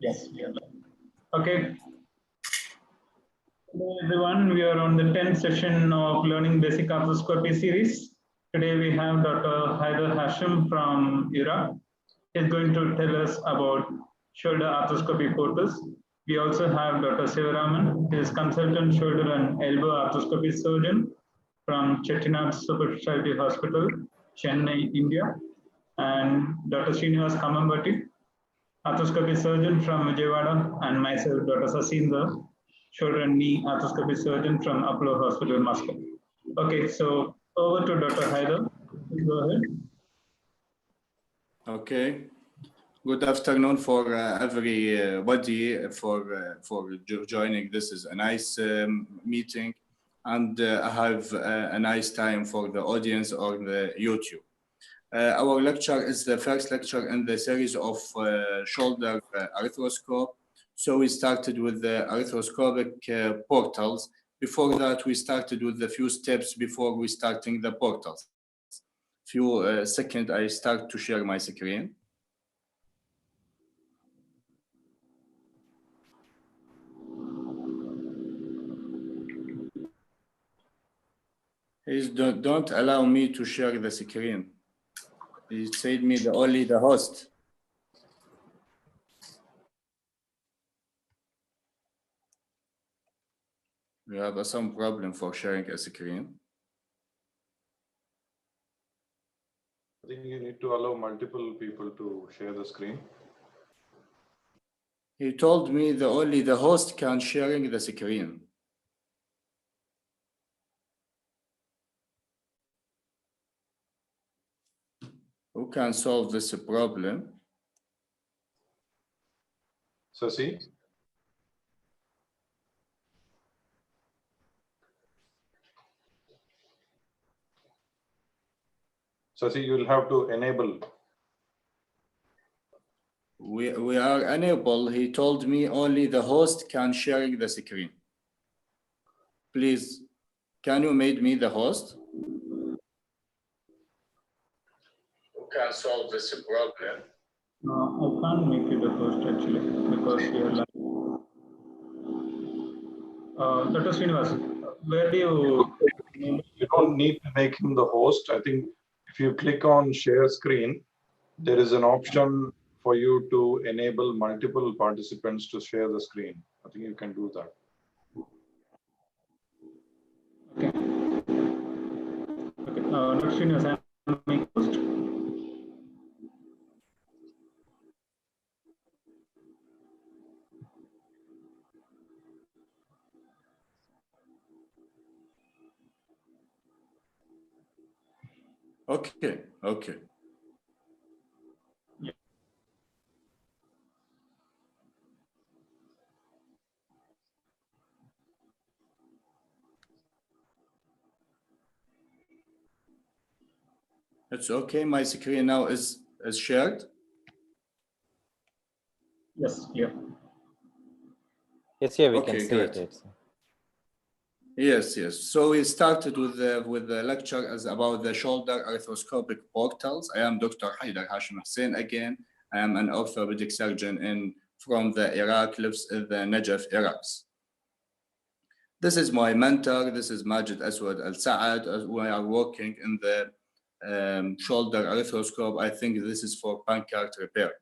Yes, we are live. Okay. Hello everyone, we are on the 10th session of Learning Basic Arthroscopy series. Today we have Dr. Haider Hashem from Iraq. He's going to tell us about shoulder arthroscopy portals. We also have Dr. Sivaraman. He is consultant shoulder and elbow arthroscopy surgeon from Chettinad Super Specialty Hospital, Chennai, India. And Dr. Srinivas Kamambati, arthroscopy surgeon from Vijayawada, and myself, Dr. Saseendar, shoulder and knee arthroscopy surgeon from Apollo Hospital, Muscat. Okay, so over to Dr. Haider. Please go ahead. Okay. Good afternoon for everybody for joining. This is a nice meeting, and I have a nice time for the audience on the YouTube. Our lecture is the first lecture in the series of shoulder arthroscope. So we started with the arthroscopic portals. Before that, we started with the few steps before we starting the portals. Few seconds, I start to share my screen. Please don't allow me to share the screen. He said me only the host. We have some problem for sharing a screen. I think you need to allow multiple people to share the screen. He told me only the host can sharing the screen. Who can solve this problem? Sasi? Sasi, you will have to enable. We are unable. He told me only the host can sharing the screen. Please, can you make me the host? Who can solve this problem? I can't make you the host actually because we are live. Dr. Srinivas, where do you? You don't need to make him the host. I think if you click on share screen, there is an option for you to enable multiple participants to share the screen. I think you can do that. Okay. Okay. Dr. Srinivas, I'm making host. Okay, okay. Yeah. It's okay. My screen now is shared. Yes, yeah. Yes, yeah, we Okay, can see great. it. Yes, yes. So we started with the lecture as about the shoulder arthroscopic portals. I am Dr. Haider Hashem Hussein again. I am an orthopedic surgeon from the Iraq, lives in the Najaf, Iraq. This is my mentor. This is Majid Aswad Al Saad. We are working in the shoulder arthroscope. I think this is for pancreas repair.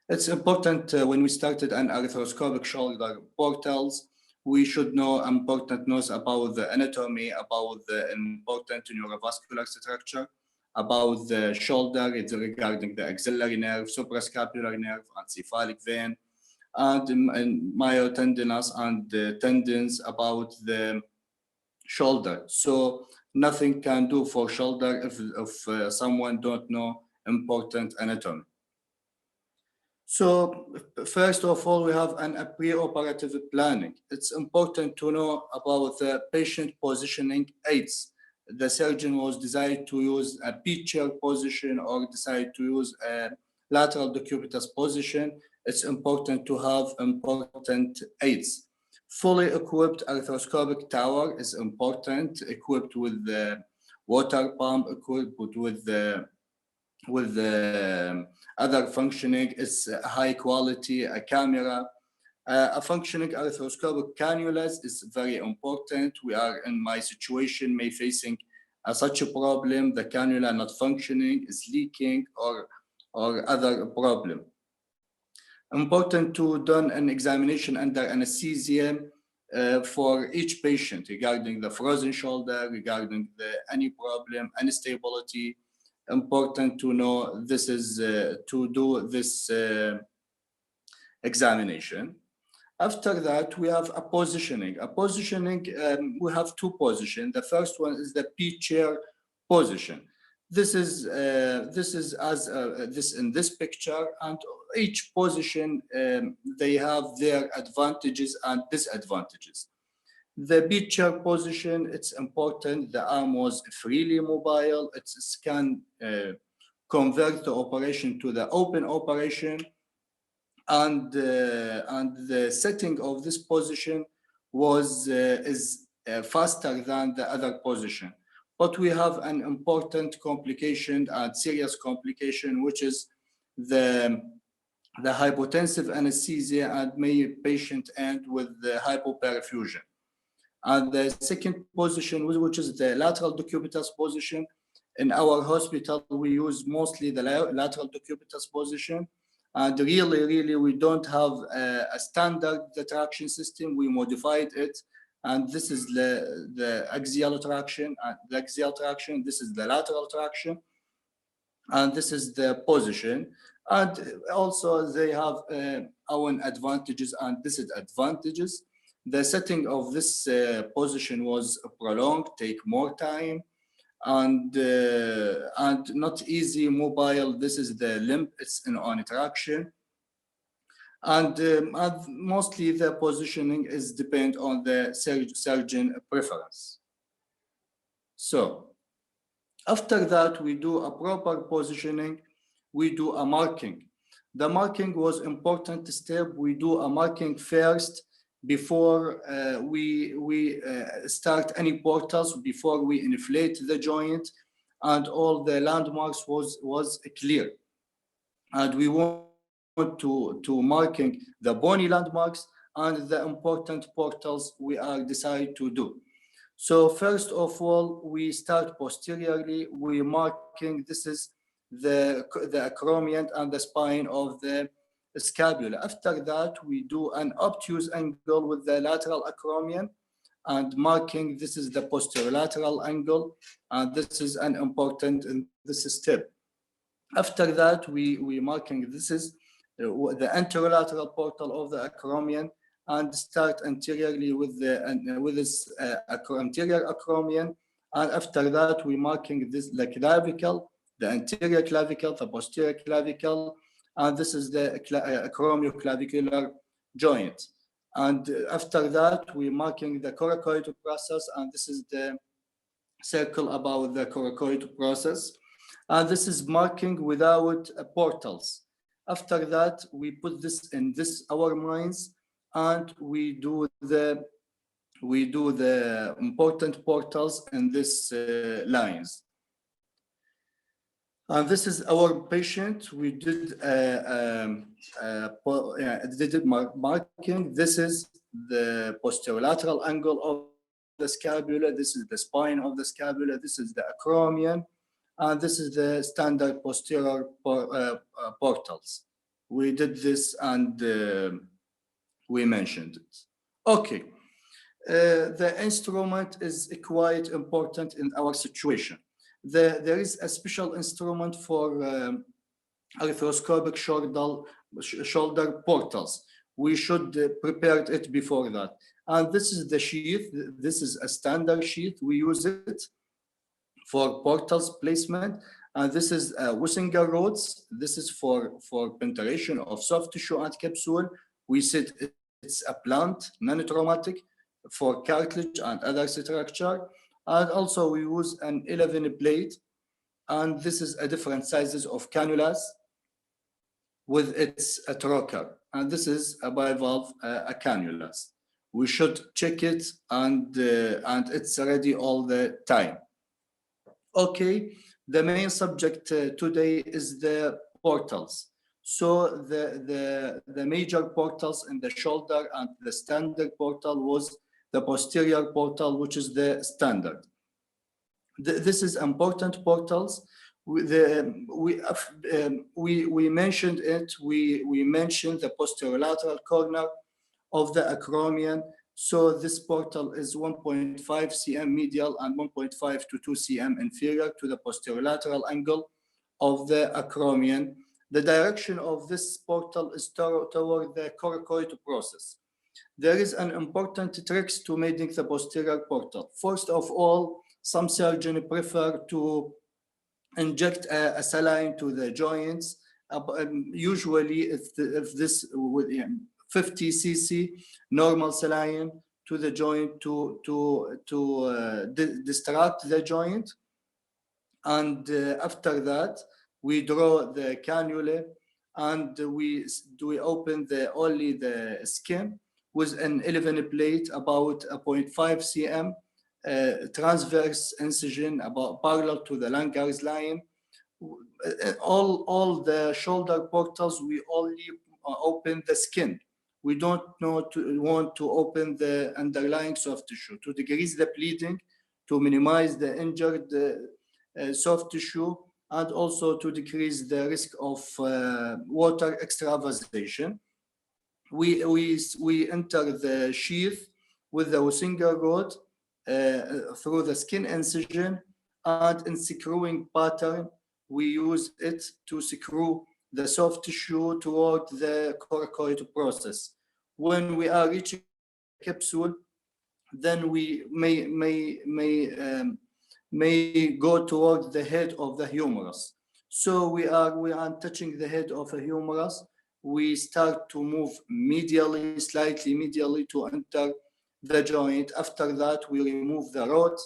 It's important when we started an arthroscopic shoulder portals, we should know important news about the anatomy, about the important neurovascular structure, about the shoulder, it's regarding the axillary nerve, suprascapular nerve, and cephalic vein, and myotendinous and tendons about the shoulder. So nothing can do for shoulder if someone don't know important anatomy. So first of all, we have a pre-operative planning. It's important to know about the patient positioning aids. The surgeon was decided to use a picture position or decide to use a lateral decubitus position. It's important to have important aids. Fully equipped arthroscopic tower is important, equipped with the water pump, equipped with the with other functioning. It's high quality, a camera. A functioning arthroscopic cannulas is very important. We are in my situation, may facing such a problem, the cannula not functioning, is leaking, or other problem. Important to done an examination under anesthesia for each patient regarding the frozen shoulder, regarding any problem, any stability. Important to know this is to do this examination. After that, we have a positioning. We have two positions. The first one is the P-chair position. This is as this in this picture, and each position they have their advantages and disadvantages. The P-chair position, it's important. The arm was freely mobile. It can convert the operation to the open operation. And the setting of this position is faster than the other position. But we have an important complication and serious complication, which is the hypotensive anesthesia, and may patient end with the hypoperfusion. And the second position, which is the lateral decubitus position. In our hospital, we use mostly the lateral decubitus position. And really, we don't have a standard traction system. We modified it. And this is the axial traction. This is the lateral traction. And this is the position. And also they have own advantages and disadvantages. The setting of this position was prolonged, take more time, and not easy mobile. This is the limb, it's on traction. And mostly the positioning is depend on the surgeon preference. So after that, we do a proper positioning. We do a marking. The marking was important step. We do a marking first before we start any portals, before we inflate the joint, and all the landmarks was clear. And we want to marking the bony landmarks and the important portals we are decide to do. So first of all, we start posteriorly. We marking, this is the acromion and the spine of the scapula. After that, we do an obtuse angle with the lateral acromion and marking, this is the posterolateral angle, and this is an important in this step. After that, we marking, this is the anterolateral portal of the acromion, and start anteriorly with this anterior acromion. And after that, we marking this the clavicle, the anterior clavicle, the posterior clavicle, and this is the acromioclavicular joint. And after that, we marking the coracoid process, and this is the circle about the coracoid process. And this is marking without portals. After that, we put this in our minds, and we do the important portals in this lines. And this is our patient. We did marking. This is the posterolateral angle of the scapula. This is the spine of the scapula. This is the acromion. And this is the standard posterior portals. We did this and we mentioned it. Okay. The instrument is quite important in our situation. There is a special instrument for arthroscopic shoulder portals. We should prepare it before that. And this is the sheath. This is a standard sheath. We use it for portals placement. And this is Wissinger rods. This is for penetration of soft tissue and capsule. We said it's a plant, non-traumatic, for cartilage and other structure. And also we use an 11 blade, and this is a different sizes of cannulas with its trocar. And this is a bivalve cannulas. We should check it, and it's ready all the time. Okay, The main subject today is the portals. So the major portals in the shoulder and the standard portal was the posterior portal, which is the standard. This is important portals. We mentioned it. We mentioned the posterolateral corner of the acromion. So this portal is 1.5 cm medial and 1.5 to 2 cm inferior to the posterolateral angle of the acromion. The direction of this portal is toward the coracoid process. There is an important trick to making the posterior portal. First of all, some surgeons prefer to inject a saline to the joints. Usually, if this with 50 cc normal saline to the joint to distract the joint, and after that we draw the cannula and we open only the skin with an 11 plate about a 0.5 cm transverse incision about parallel to the Langer's line. All the shoulder portals, we only open the skin. We don't want to open the underlying soft tissue to decrease the bleeding, to minimize the injured soft tissue, and also to decrease the risk of water extravasation. We enter the sheath with the Wessinger rod through the skin incision, and in screwing pattern, we use it to screw the soft tissue toward the coracoid process. When we are reaching the capsule, then we may go toward the head of the humerus. So we are touching the head of the humerus. We start to move medially, slightly medially to enter the joint. After that, we remove the rod.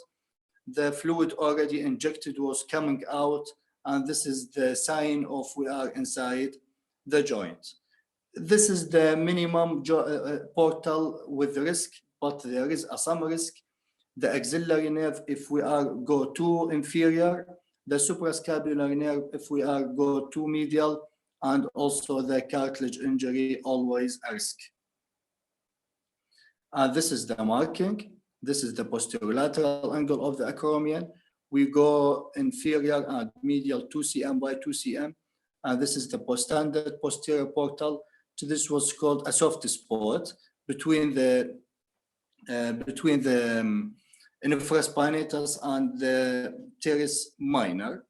The fluid already injected was coming out, and this is the sign of we are inside the joint. This is the minimum portal with risk, but there is some risk. The axillary nerve, if we go too inferior, the suprascapular nerve, if we go too medial, and also the cartilage injury, always a risk. This is the marking. This is the posterolateral angle of the acromion. We go inferior and medial 2 cm by 2 cm. And this is the standard posterior portal. So this was called a soft spot between the infraspinatus and the teres minor.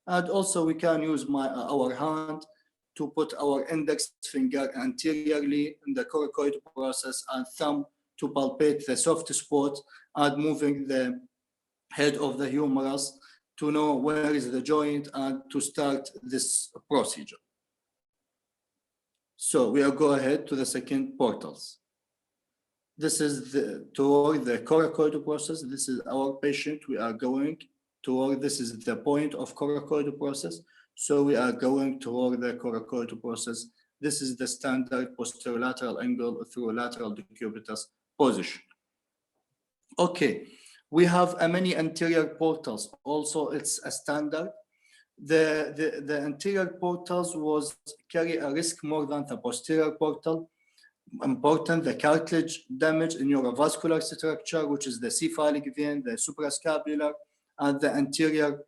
And also we can use our hand to put our index finger anteriorly in the coracoid process and thumb to palpate the soft spot, and moving the head of the humerus to know where is the joint and to start this procedure. So we'll go ahead to the second portals. This is toward the coracoid process. This is our patient. We are going toward, this is the point of coracoid process. So we are going toward the coracoid process. This is the standard posterolateral angle through lateral decubitus position. Okay, we have many anterior portals. Also, it's a standard. The anterior portals carry a risk more than the posterior portal. Important, the cartilage damage in neurovascular structure, which is the cephalic vein, the suprascapular, and the anterior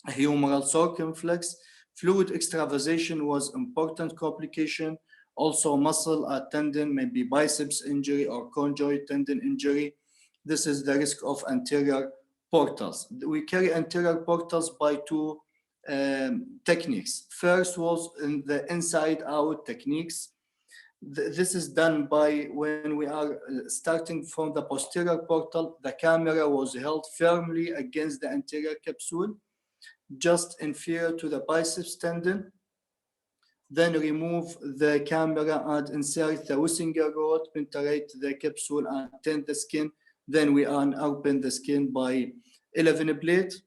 humeral circumflex. Fluid extravasation was important complication. Also muscle or tendon, maybe biceps injury or conjoint tendon injury. This is the risk of anterior portals. We carry anterior portals by two techniques. First was in the inside out techniques. This is done by when we are starting from the posterior portal, the camera was held firmly against the anterior capsule, just inferior to the biceps tendon. Then remove the camera and insert the Wessinger rod, penetrate the capsule and tend the skin. Then we open the skin by 11 plate.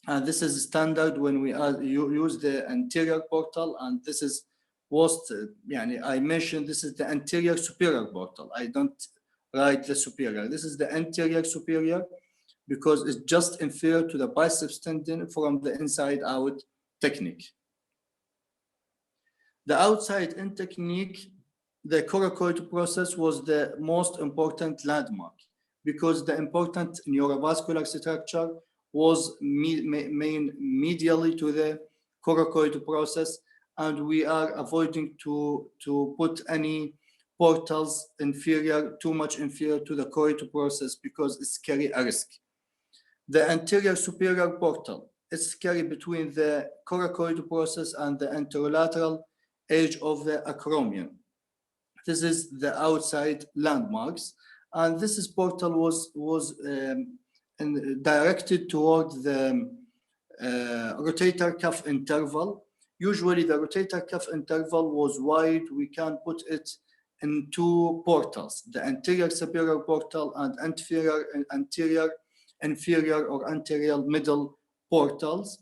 And this is standard when we use the anterior portal, and this is I mentioned this is the anterior superior portal. I don't write the superior. This is the anterior superior. because it's just inferior to the biceps tendon from the inside out technique. The outside in technique, the coracoid process was the most important landmark because the important neurovascular structure was medially to the coracoid process, and we are avoiding to put any portals too much inferior to the coracoid process because it's carry a risk. The anterior superior portal is carried between the coracoid process and the anterolateral edge of the acromion. This is the outside landmarks, and this is portal was directed toward the rotator cuff interval. Usually the rotator cuff interval was wide. We can put it in two portals, the anterior superior portal and anterior inferior or anterior middle portals.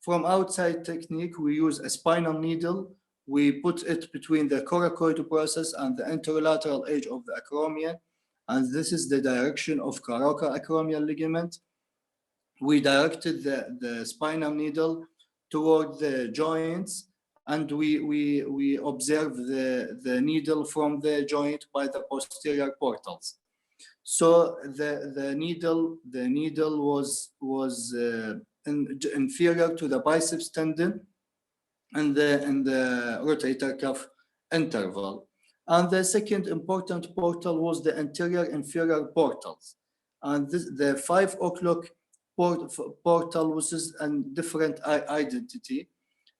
From outside technique, we use a spinal needle. We put it between the coracoid process and the anterolateral edge of the acromion, and this is the direction of coracoacromial ligament. We directed the spinal needle toward the joints, and we observe the needle from the joint by the posterior portals. So the needle was inferior to the biceps tendon and the rotator cuff interval. And the second important portal was the anterior inferior portals. And the 5 o'clock portal was a different identity.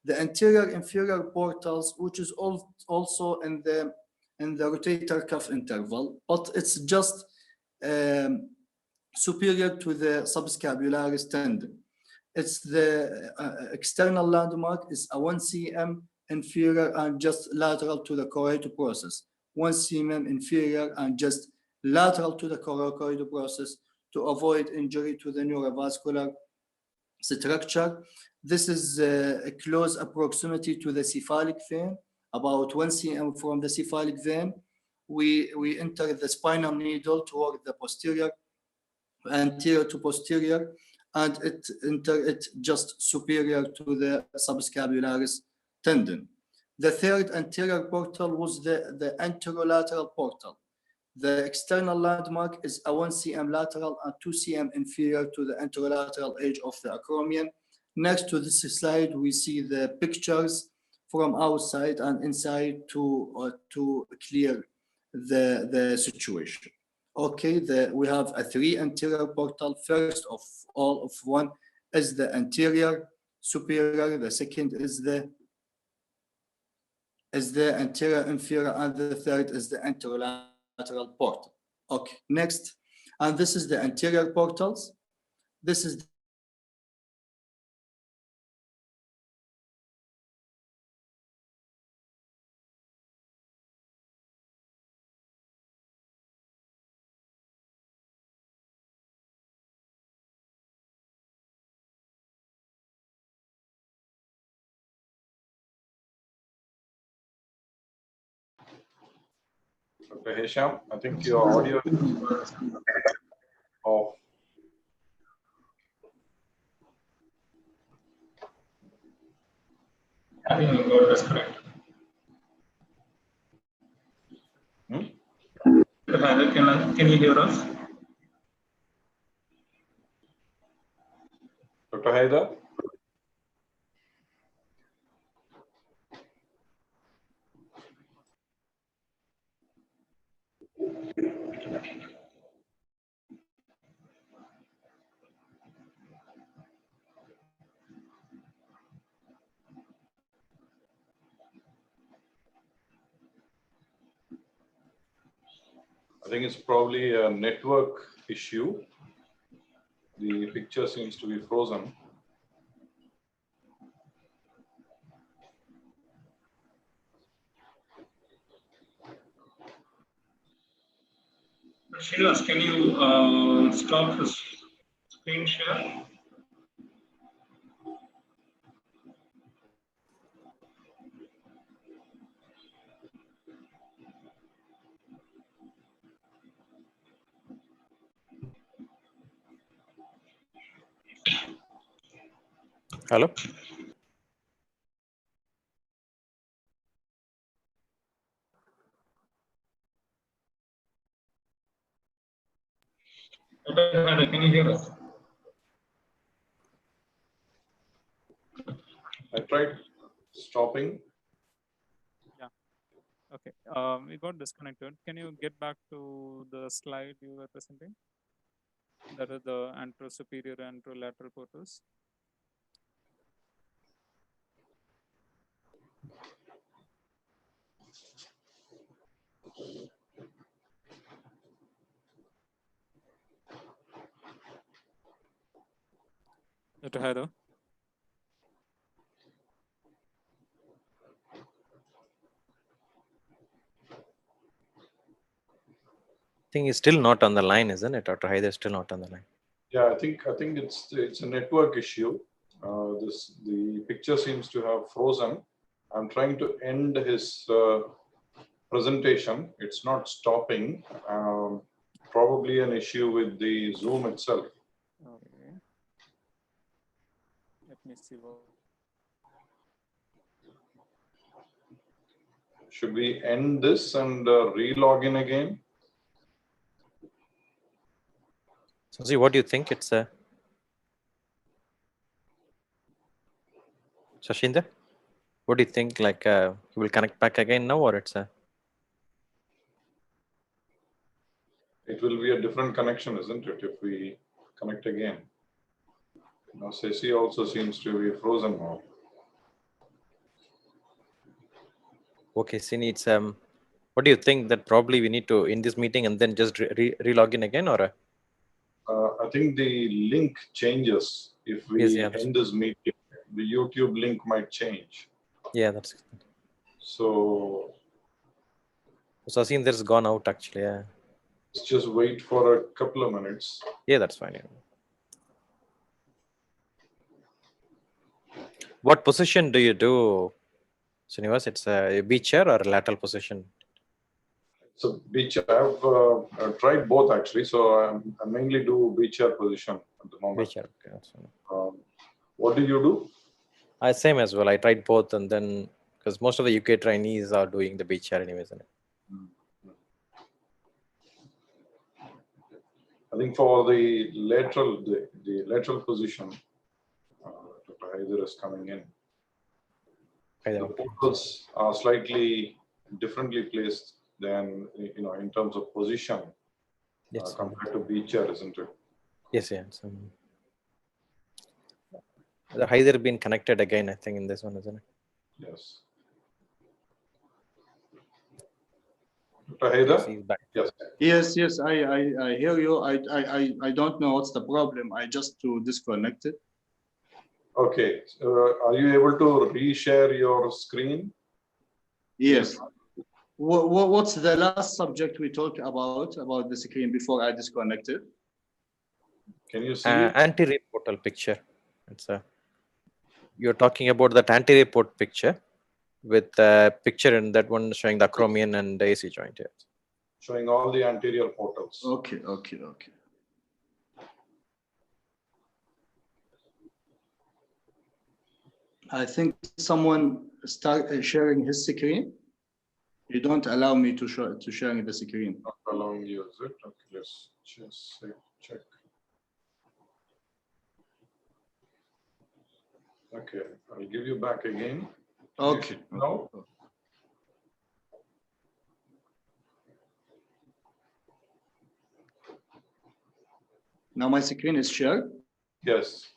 The anterior inferior portals, which is also in the rotator cuff interval, but it's just superior to the subscapularis tendon. It's the external landmark is a 1 cm inferior and just lateral to the coracoid process. 1 cm inferior and just lateral to the coracoid process to avoid injury to the neurovascular structure. This is a close proximity to the cephalic vein, about 1 cm from the cephalic vein. We enter the spinal needle toward the posterior, anterior to posterior, and it just superior to the subscapularis tendon. The third anterior portal was the anterolateral portal. The external landmark is a 1 cm lateral and 2 cm inferior to the anterolateral edge of the acromion. Next to this slide, we see the pictures from outside and inside to clear the situation. Okay, we have a 3 anterior portal. First of all, one is the anterior superior. The second is the anterior inferior, and the third is the anterolateral portal. Okay, next, and this is the anterior portals. This is Dr. Hisham, I think your audio is off. I think you got this correct. Haider, can you hear us? Dr. Haider? I think it's probably a network issue. The picture seems to be frozen. Srinivas, can you stop the screen share? Hello? Can you hear us? I tried stopping. Okay, we got disconnected. Can you get back to the slide you were presenting? That is the anterosuperior and anterolateral portals. Dr. Haider? I think he's still not on the line, isn't it? Dr. Haider is still not on the line. Yeah, I think it's a network issue. The picture seems to have frozen. I'm trying to end his presentation. It's not stopping. Probably an issue with the Zoom itself. Okay. Let me see what. Should we end this and re-log in again? So see, what do you think? It's a Saseendar? What do you think? Like, he will connect back again now, or it's a? It will be a different connection, isn't it, if we connect again? Now, Sesi also seems to be frozen now. Okay, Sini, it's what do you think that probably we need to in this meeting and then just re-log in again, or? I think the link changes if we Yes, yeah, end this meeting. The YouTube link might change. Yeah, that's. So Saseendar's gone out actually. Yeah. let's just wait for a couple of minutes. Yeah, that's fine. Yeah. What position do you do, Srinivas? It's a B chair or a lateral position? So B chair, I've tried both actually. So I mainly do B chair position at the B moment. chair. Okay, that's fine. What do you do? Same as well. I tried both, and then because most of the UK trainees are doing the B chair anyways. Isn't it? I think for the lateral position, Dr. Haider is coming in. Haider, The okay. portals are slightly differently placed than, in terms of position Yes. compared to B chair, isn't it? Yes, yeah. The Haider been connected again, I think, in this one, isn't it? Yes. Dr. Haider? He's back. Yes. Yes, I hear you. I don't know what's the problem. I just disconnected. Okay. Are you able to reshare your screen? Yes. What's the last subject we talked about the screen before I disconnected? Can you see it? Anterior portal picture. It's you're talking about that anterior port picture with the picture in that one showing the acromion and the AC joint. Yeah. Showing all the anterior portals. Okay. I think someone start sharing his screen. You don't allow me to sharing the screen. Not allowing you, is it? Okay, let's just check. Okay, I'll give you back again. Okay. No? Now my screen is shared. Yes.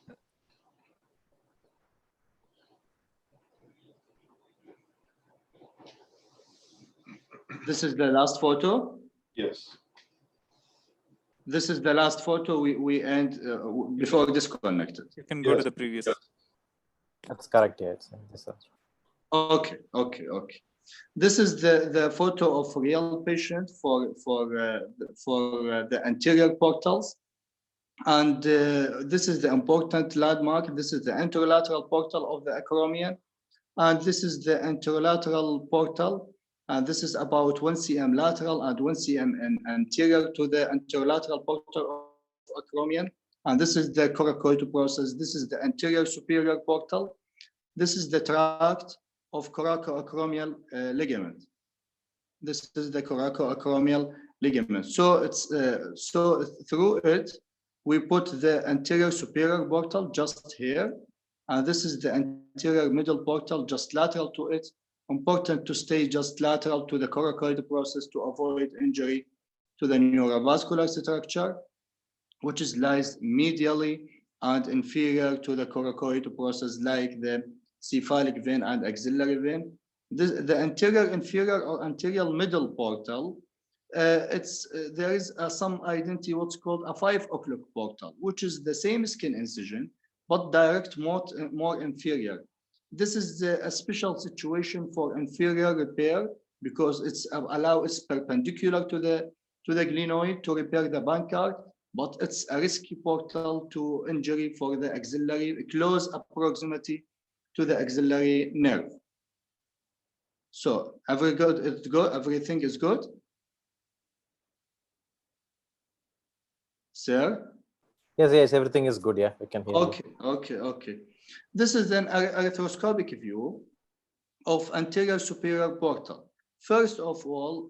This is the last photo. Yes. This is the last photo we end before disconnected. You can go to the previous. Yes. That's correct. Yeah. This is. Okay. This is the photo of real patient for the anterior portals, and this is the important landmark. This is the anterolateral portal of the acromion, and this is the anterolateral portal, and this is about 1 cm lateral and 1 cm anterior to the anterolateral portal of acromion. And this is the coracoid process. This is the anterior superior portal. This is the tract of coracoacromial ligament. This is the coracoacromial ligament. So it's so through it, we put the anterior superior portal just here. And this is the anterior middle portal just lateral to it. Important to stay just lateral to the coracoid process to avoid injury to the neurovascular structure, which is lies medially and inferior to the coracoid process, like the cephalic vein and axillary vein. The anterior inferior or anterior middle portal, there is some identity, what's called a 5 o'clock portal, which is the same skin incision, but direct more inferior. This is a special situation for inferior repair because it's perpendicular to the glenoid to repair the pancart, but it's a risky portal to injury for the axillary, close proximity to the axillary nerve. So everything is good? Sir? Yes, everything is good. Yeah, we can hear you. Okay. This is an arthroscopic view of anterior superior portal. First of all,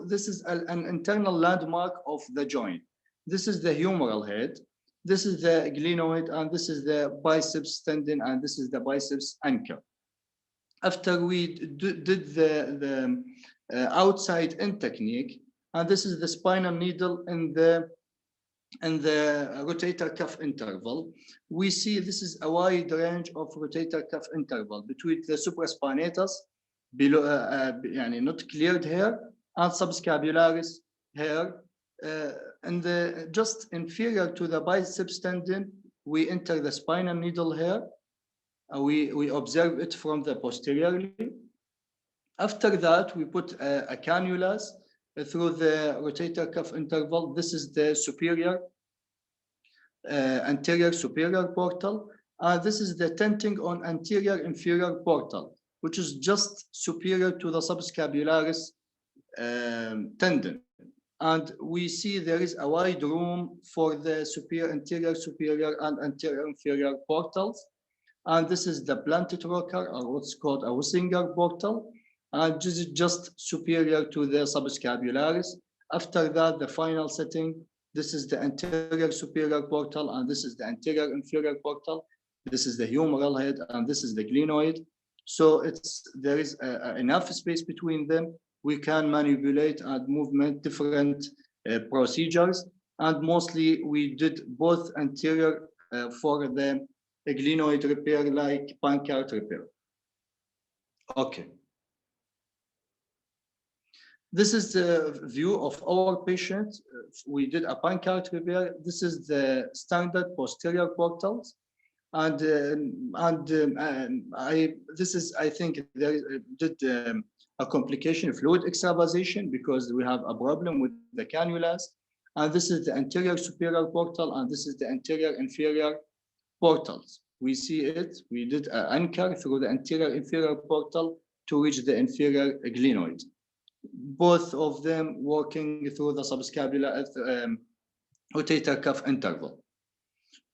this is an internal landmark of the joint. This is the humeral head. This is the glenoid, and this is the biceps tendon, and this is the biceps anchor. After we did the outside in technique, and this is the spinal needle in the rotator cuff interval, we see this is a wide range of rotator cuff interval between the supraspinatus, below, not cleared hair, and subscapularis hair. And just inferior to the biceps tendon, we enter the spinal needle here. We observe it from the posteriorly. After that, we put a cannulas through the rotator cuff interval. This is the superior, anterior superior portal. This is the tenting on anterior inferior portal, which is just superior to the subscapularis tendon. And we see there is a wide room for the anterior superior and anterior inferior portals. And this is the planted rocker, or what's called a Wissinger portal. And this is just superior to the subscapularis. After that, the final setting, this is the anterior superior portal, and this is the anterior inferior portal. This is the humeral head, and this is the glenoid. So there is enough space between them. We can manipulate and movement different procedures. And mostly we did both anterior for the glenoid repair, like pancart repair. Okay. This is the view of our patient. We did a pancart repair. This is the standard posterior portals. I think there did a complication, fluid extravasation, because we have a problem with the cannulas. And this is the anterior superior portal, and this is the anterior inferior portals. We see it. We did an anchor through the anterior inferior portal to reach the inferior glenoid. Both of them working through the subscapular rotator cuff interval.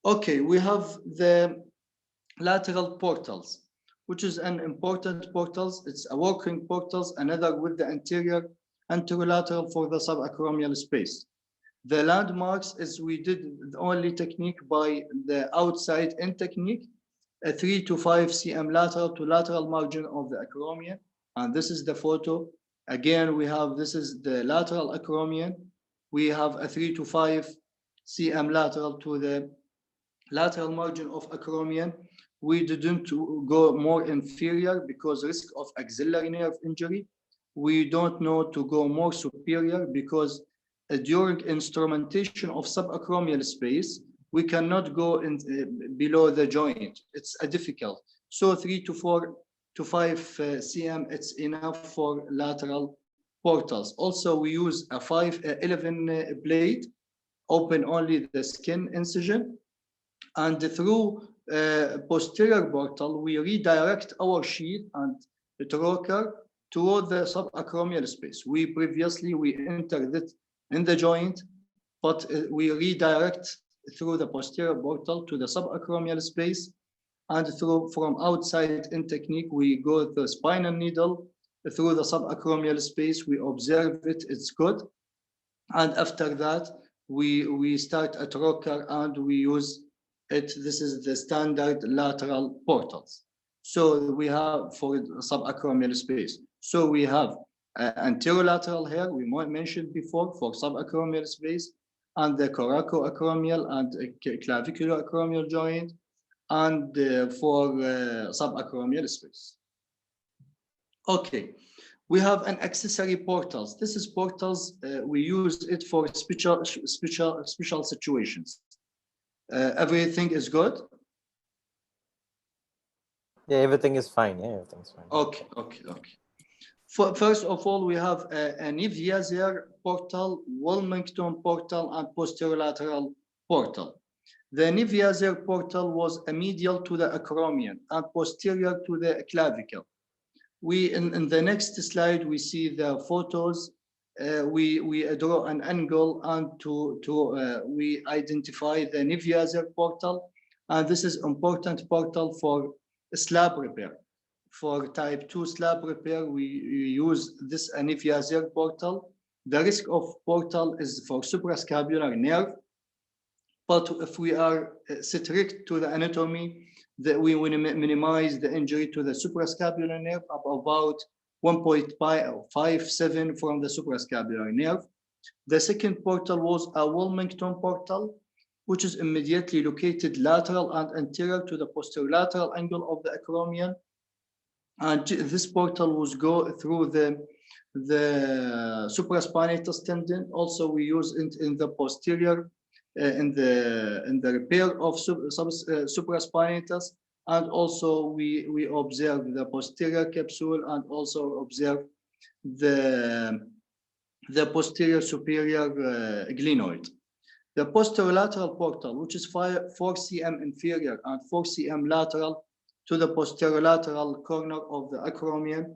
Okay, we have the lateral portals, which is an important portals. It's a working portals, another with the anterior anterolateral for the subacromial space. The landmarks is we did the only technique by the outside in technique, a 3 to 5 cm lateral to lateral margin of the acromion. And this is the photo. Again, we have, this is the lateral acromion. We have a 3 to 5 cm lateral to the lateral margin of acromion. We didn't go more inferior because risk of axillary nerve injury. We don't know to go more superior because during instrumentation of subacromial space, we cannot go in, below the joint. It's difficult. So 3 to 4 to 5 cm, it's enough for lateral portals. Also, we use a 511 blade, open only the skin incision. And through posterior portal, we redirect our sheath and the trocar toward the subacromial space. We entered it in the joint, but we redirect through the posterior portal to the subacromial space, and from outside in technique, we go the spinal needle through the subacromial space. We observe it, it's good. And after that, we start at rocker and we use it. This is the standard lateral portals. So we have for subacromial space. So we have anterolateral here, we mentioned before, for subacromial space, and the coracoacromial and clavicular acromial joint, and for subacromial space. Okay, we have an accessory portals. This is portals, we use it for special situations. Everything is good? Yeah, everything is fine. Yeah, everything's fine. Okay. First of all, we have a Neviaser portal, Wilmington portal, and posterolateral portal. The Neviaser portal was a medial to the acromion and posterior to the clavicle. We in the next slide we see the photos. We draw an angle and we identify the Neviaser portal, and this is important portal for slab repair. For type 2 slab repair, we use this Neviaser portal. The risk of portal is for suprascapular nerve, but if we are strict to the anatomy, that we will minimize the injury to the suprascapular nerve of about 1.57 from the suprascapular nerve. The second portal was a Wilmington portal, which is immediately located lateral and anterior to the posterolateral angle of the acromion. And this portal was go through the supraspinatus tendon. Also, we use it in the posterior, in the repair of supraspinatus, and also we observe the posterior capsule and also observe the posterior superior glenoid. The posterolateral portal, which is 4 cm inferior and 4 cm lateral to the posterolateral corner of the acromion,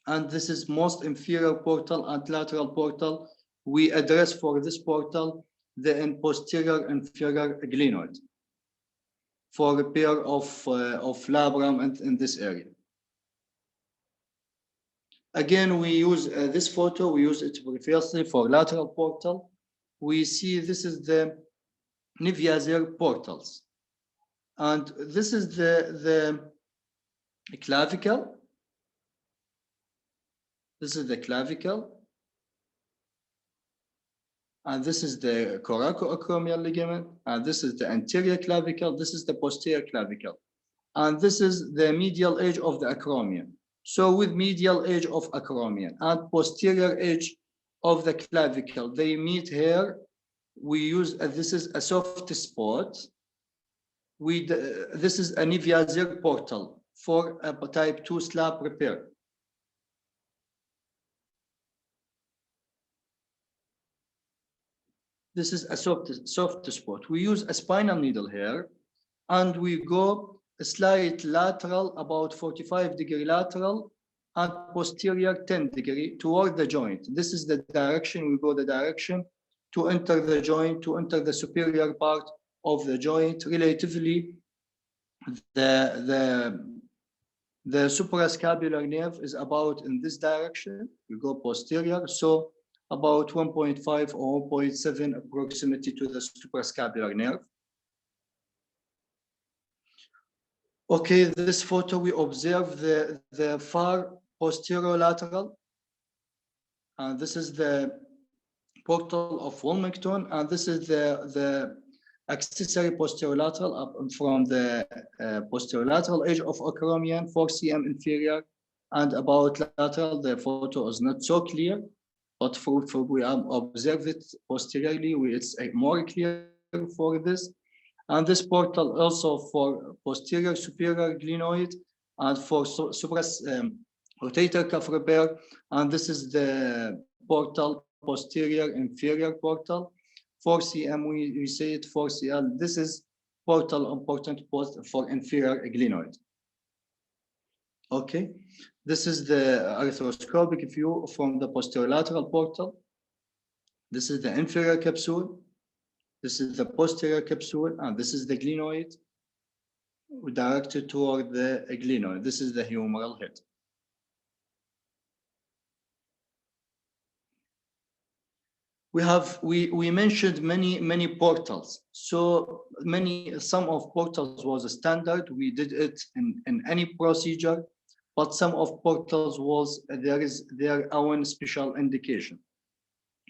and this is most inferior portal and lateral portal. We address for this portal the posterior inferior glenoid for repair of labrum and in this area. Again, we use this photo. We use it previously for lateral portal. We see this is the Neviaser portals, and this is the clavicle. This is the clavicle, and this is the coracoacromial ligament, and this is the anterior clavicle. This is the posterior clavicle, and this is the medial edge of the acromion. So with medial edge of acromion and posterior edge of the clavicle, they meet here. We use this is a soft spot. This is a Neviaser portal for a type 2 slab repair. This is a soft spot. We use a spinal needle here, and we go a slight lateral, about 45-degree lateral, and posterior 10-degree toward the joint. This is the direction, we go the direction to enter the joint, to enter the superior part of the joint. Relatively, the suprascapular nerve is about in this direction. We go posterior, so about 1.5 or 1.7 proximity to the suprascapular nerve. Okay, this photo, we observe the far posterolateral, and this is the portal of Wilmington, and this is the accessory posterolateral up from the posterolateral edge of acromion, 4 cm inferior, and about lateral. The photo is not so clear, but for we observe it posteriorly, it's more clear for this. And this portal also for posterior superior glenoid and for rotator cuff repair. And this is the portal, posterior inferior portal, 4 cm, we say it 4 cm. This is portal important for inferior glenoid. Okay, this is the arthroscopic view from the posterolateral portal. This is the inferior capsule. This is the posterior capsule, and this is the glenoid directed toward the glenoid. This is the humeral head. We mentioned many portals. So some of portals was a standard. We did it in any procedure, but some of portals was their own special indication.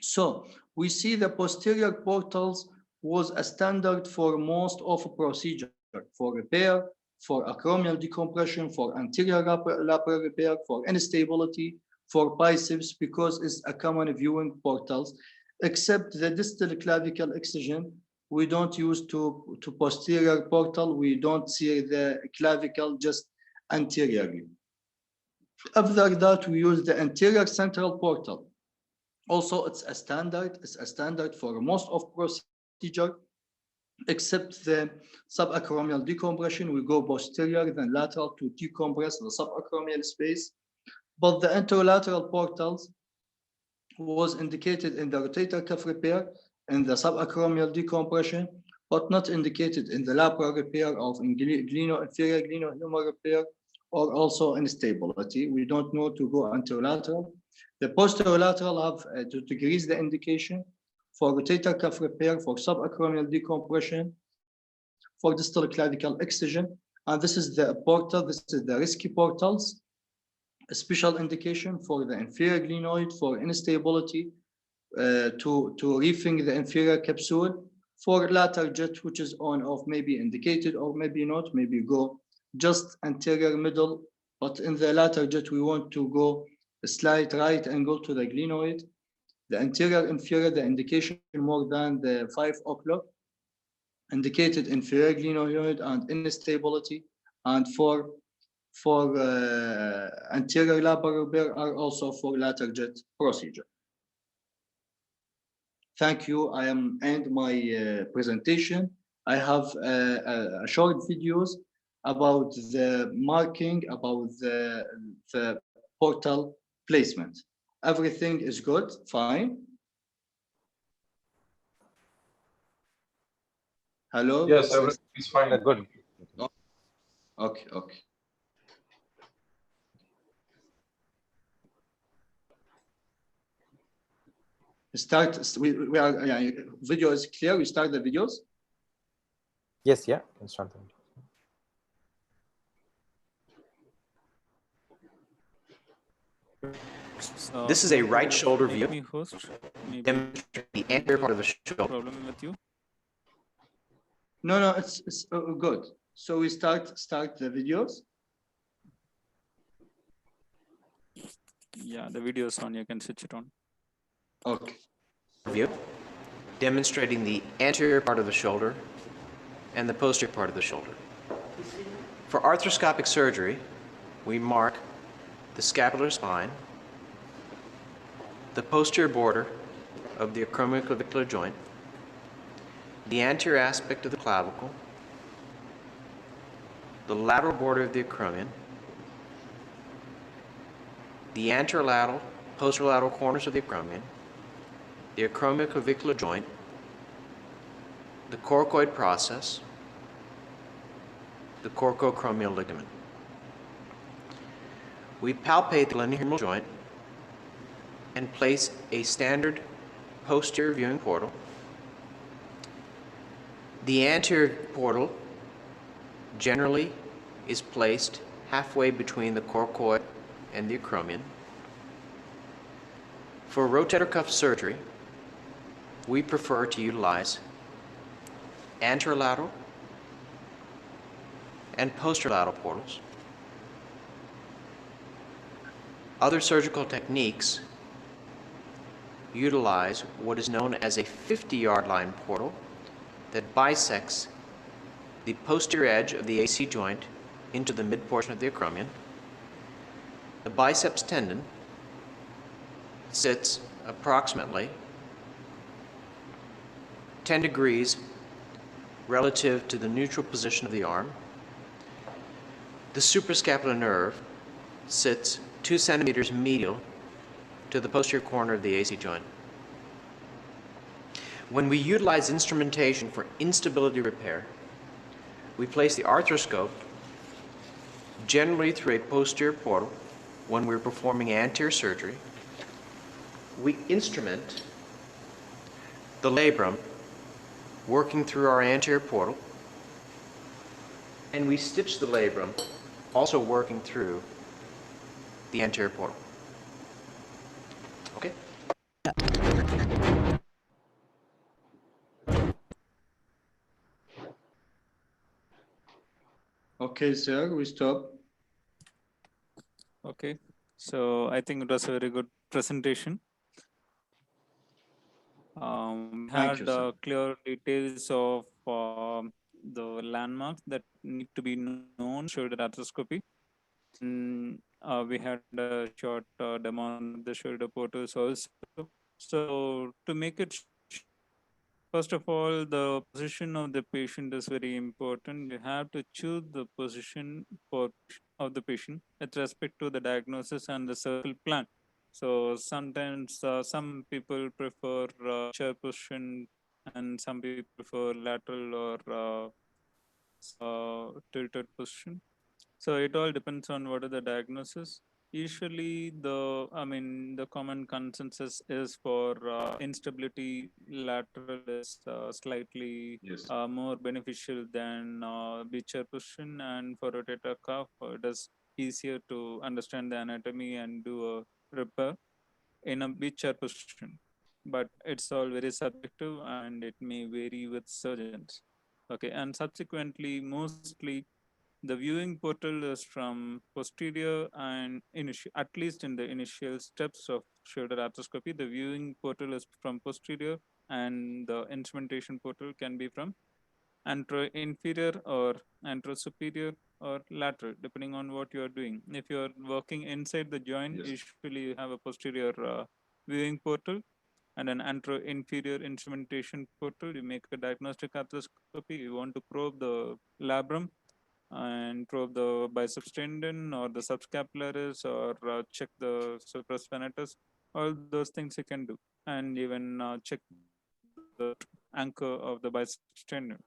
So we see the posterior portals was a standard for most of procedure, for repair, for acromial decompression, for anterior lateral repair, for instability, for biceps, because it's a common viewing portals. Except the distal clavicle excision, we don't use to posterior portal. We don't see the clavicle, just anteriorly. After that, we use the anterior central portal. Also, it's a standard. It's a standard for most of procedure, except the subacromial decompression. We go posterior, then lateral to decompress the subacromial space. But the anterolateral portals was indicated in the rotator cuff repair and the subacromial decompression, but not indicated in the lateral repair of inferior glenohumeral repair, or also instability. We don't know to go anterolateral. The posterolateral have to decrease the indication for rotator cuff repair, for subacromial decompression, for distal clavicle excision. And this is the portal, this is the risky portals. A special indication for the inferior glenoid, for instability, to reefing the inferior capsule, for lateral jet, which is on off, maybe indicated or maybe not, maybe go just anterior middle, but in the lateral jet we want to go a slight right angle to the glenoid. The anterior inferior, the indication more than the 5 o'clock, indicated inferior glenoid and instability, and for anterior lateral repair are also for lateral jet procedure. Thank you. I am end my presentation. I have a short videos about the marking, about the portal placement. Everything is good, fine. Hello? Yes, everything is fine. Good. Okay, okay. We are, yeah, video is clear. We start the videos. Yes, yeah, can start them. So This is a right shoulder view. me host. Maybe Demonstrate the anterior part of the shoulder. problem with you. No, it's good. So we start the videos. Yeah, the video is on. You can switch it on. Okay. View, demonstrating the anterior part of the shoulder and the posterior part of the shoulder. For arthroscopic surgery, we mark the scapular spine, the posterior border of the acromioclavicular joint, the anterior aspect of the clavicle, the lateral border of the acromion, the anterolateral, posterolateral corners of the acromion, the acromioclavicular joint, the coracoid process, the coracoacromial ligament. We palpate the glenohumeral joint and place a standard posterior viewing portal. The anterior portal generally is placed halfway between the coracoid and the acromion. For rotator cuff surgery, we prefer to utilize anterolateral and posterolateral portals. Other surgical techniques utilize what is known as a 50-yard line portal that bisects the posterior edge of the AC joint into the mid portion of the acromion. The biceps tendon sits approximately 10 degrees relative to the neutral position of the arm. The suprascapular nerve sits 2 centimeters medial to the posterior corner of the AC joint. When we utilize instrumentation for instability repair, we place the arthroscope generally through a posterior portal when we're performing anterior surgery. We instrument the labrum working through our anterior portal, and we stitch the labrum also working through the anterior portal. Okay? Okay, sir, we stop. Okay, so I think it was a very good presentation. We Thank had you, sir. clear details of the landmarks that need to be known, shoulder arthroscopy. And we had a short demo on the shoulder portals also. So to make it, first of all, the position of the patient is very important. You have to choose the position of the patient with respect to the diagnosis and the surgical plan. So sometimes some people prefer chair position, and some people prefer lateral or tilted position. So it all depends on what are the diagnosis. Usually the common consensus is for instability, lateral is slightly Yes. more beneficial than chair position, and for rotator cuff, it is easier to understand the anatomy and do a repair in a chair position. But it's all very subjective and it may vary with surgeons. Okay, and subsequently, mostly the viewing portal is from posterior, and at least in the initial steps of shoulder arthroscopy, the viewing portal is from posterior, and the instrumentation portal can be from antero-inferior or antero-superior or lateral, depending on what you are doing. If you are working inside the joint, Yes. usually you have a posterior viewing portal and an antero-inferior instrumentation portal. You make a diagnostic arthroscopy. You want to probe the labrum and probe the biceps tendon or the subscapularis, or check the supraspinatus. All those things you can do, and even check the anchor of the biceps tendon.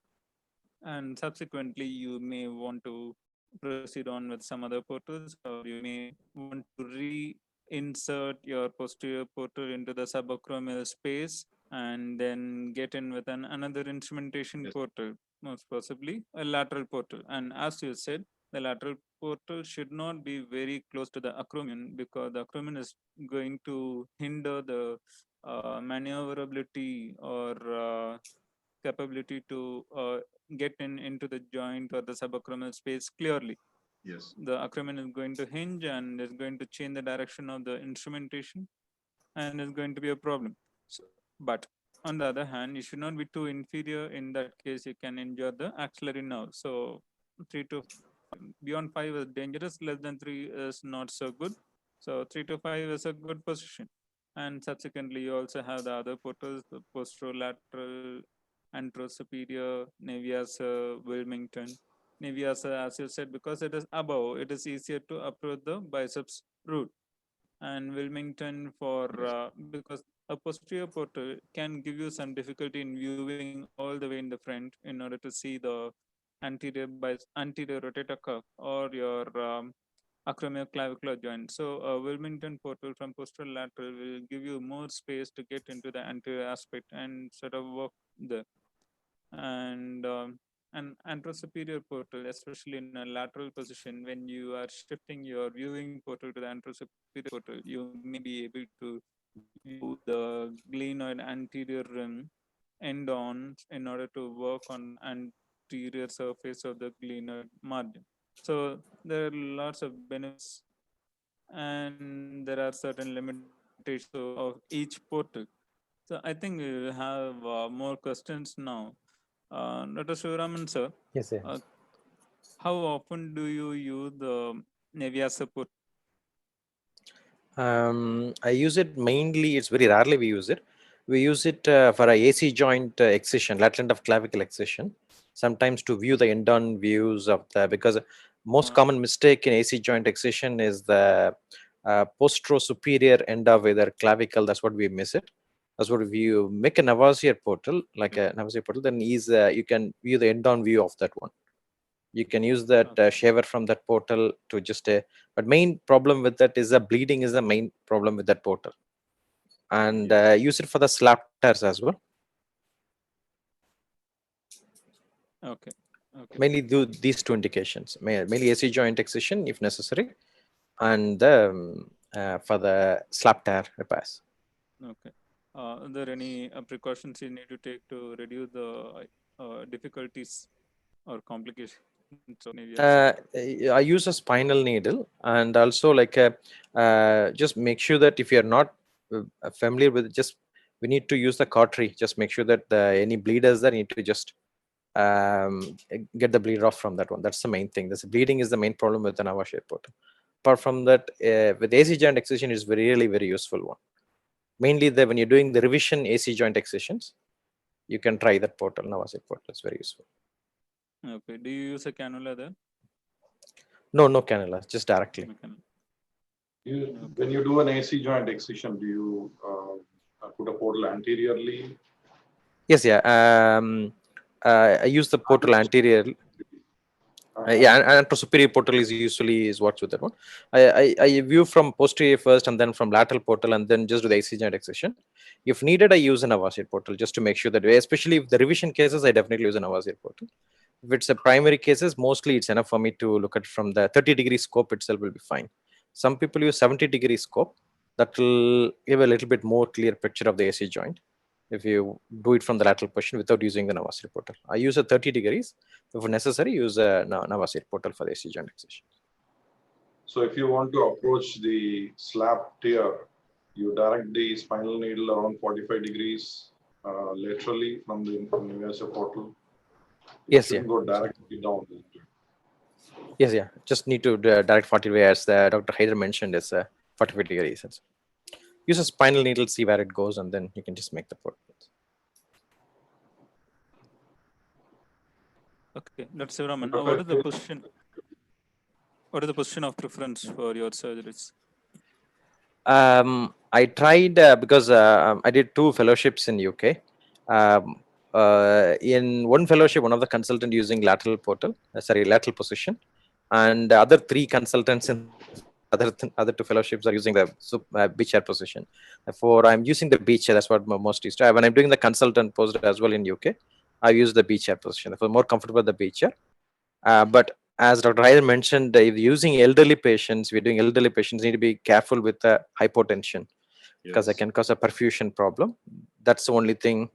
And subsequently, you may want to proceed on with some other portals, or you may want to reinsert your posterior portal into the subacromial space and then get in with another instrumentation Yes. portal, most possibly a lateral portal. And as you said, the lateral portal should not be very close to the acromion, because the acromion is going to hinder the maneuverability or capability to get into the joint or the subacromial space clearly. Yes. The acromion is going to hinge and is going to change the direction of the instrumentation, and is going to be a problem. So, but on the other hand, you should not be too inferior. In that case, you can injure the axillary nerve. So 3 to 5, beyond 5 is dangerous, less than 3 is not so good. So 3 to 5 is a good position. And subsequently, you also have the other portals, the posterolateral, anterosuperior, Neviaser, Wilmington. Neviaser, as you said, because it is above, it is easier to approach the biceps root. And Wilmington because a posterior portal can give you some difficulty in viewing all the way in the front in order to see the anterior rotator cuff or your acromioclavicular joint. So Wilmington portal from posterolateral will give you more space to get into the anterior aspect and sort of work there. And an anterosuperior portal, especially in a lateral position, when you are shifting your viewing portal to the anterosuperior portal, you may be able to view the glenoid anterior rim end on in order to work on anterior surface of the glenoid margin. So there are lots of benefits, and there are certain limitations of each portal. So I think we will have more questions now. Dr. Shivaraman, sir, Yes, yes. how often do you use the Neviaser portal? I use it mainly, it's very rarely we use it. We use it for a AC joint excision, lateral end of clavicle excision, sometimes to view the end-on views of the, because most common mistake in AC joint excision is the postero-superior end of either clavicle, that's what we miss it. That's what if you make a Neviaser portal, like a Neviaser portal, then you can view the end-on view of that one. You can use that shaver from that portal to just but main problem with that is the bleeding is the main problem with that portal. And use it for the slap tears as well. Okay. Okay. Mainly do these two indications, mainly AC joint excision if necessary, and for the slap tear repairs. Okay. Are there any precautions you need to take to reduce the difficulties or complications of Neviaser? I use a spinal needle, and also like just make sure that if you're not familiar with it, just we need to use the cautery. Just make sure that any bleeders there need to just get the bleed off from that one. That's the main thing. This bleeding is the main problem with the Neviaser portal. Apart from that, with AC joint excision is really very useful one. Mainly when you're doing the revision AC joint excisions, you can try that portal. Neviaser portal is very useful. Okay. Do you use a cannula there? No cannula, just directly. When you do an AC joint excision, do you put a portal anteriorly? Yes, yeah. I use the portal anterior. Yeah, and superior portal is what's with that one. I view from posterior first, and then from lateral portal, and then just do the AC joint excision. If needed, I use an Neviaser portal just to make sure that, especially if the revision cases, I definitely use an Neviaser portal. If it's a primary cases, mostly it's enough for me to look at from the 30-degree scope itself will be fine. Some people use 70-degree scope. That will give a little bit more clear picture of the AC joint if you do it from the lateral position without using the Neviaser portal. I use a 30 degrees. If necessary, use a Neviaser portal for the AC joint excision. So if you want to approach the slap tear, you direct the spinal needle around 45 degrees laterally from the Neviaser portal. Yes, yeah. Go directly down. Yes, yeah. Just need to direct 40 degrees, as Dr. Haider mentioned, is 45 degrees. Use a spinal needle, see where it goes, and then you can just make the portal. Okay, Dr. Sivaraman, what is the position? What is the position of preference for your surgeries? I tried because I did 2 fellowships in UK. In one fellowship, one of the consultant using lateral lateral position, and the other 3 consultants in other 2 fellowships are using the B chair position. Therefore, I'm using the B chair. That's what most used to. When I'm doing the consultant post as well in UK, I use the B chair position. Therefore, more comfortable with the B chair. But as Dr. Haider mentioned, if using elderly patients, we're doing elderly patients, need to be careful with the hypotension because it can cause a perfusion problem. That's the only thing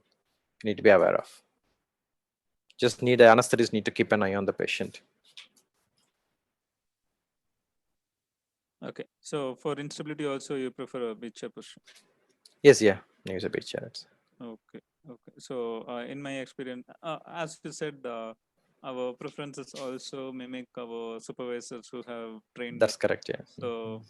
you need to be aware of. Just anesthetists need to keep an eye on the patient. Okay, so for instability also you prefer a B chair position? Yes, yeah, use a B chair. Okay, okay. So in my experience, as you said, our preferences also mimic our supervisors who have trained. That's correct, yeah. So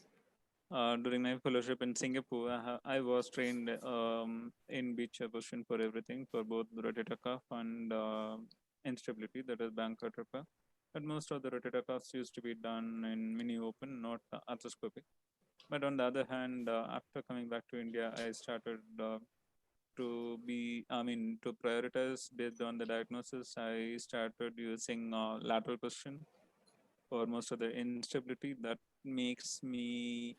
during my fellowship in Singapore, I was trained in B chair position for everything, for both the rotator cuff and instability, that is Bangkok repair. But most of the rotator cuffs used to be done in mini open, not arthroscopy. But on the other hand, after coming back to India, I started to prioritize based on the diagnosis. I started using lateral position for most of the instability. That makes me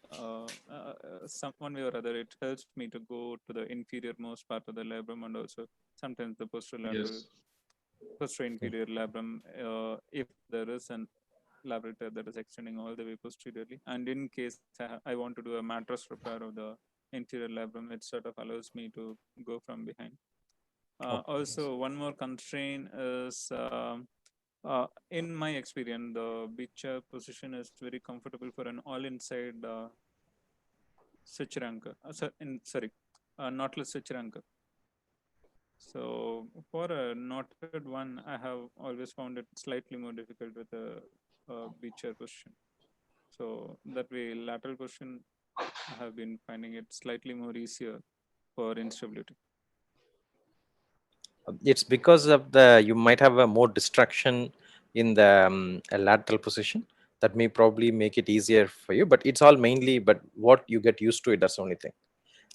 one way or other, it helps me to go to the inferior most part of the labrum, and also sometimes the posterior inferior labrum if there is an lateral tear that is extending all the way posteriorly. And in case I want to do a mattress repair of the inferior labrum, it sort of allows me to go from behind. Also, one more constraint is, in my experience, the B chair position is very comfortable for an all-inside suture anchor. Knotless suture anchor. So for a knotted one, I have always found it slightly more difficult with a B chair position. So that way, lateral position, I have been finding it slightly more easier for instability. It's because of you might have a more distraction in the lateral position that may probably make it easier for you, but it's all mainly, but what you get used to it, that's the only thing.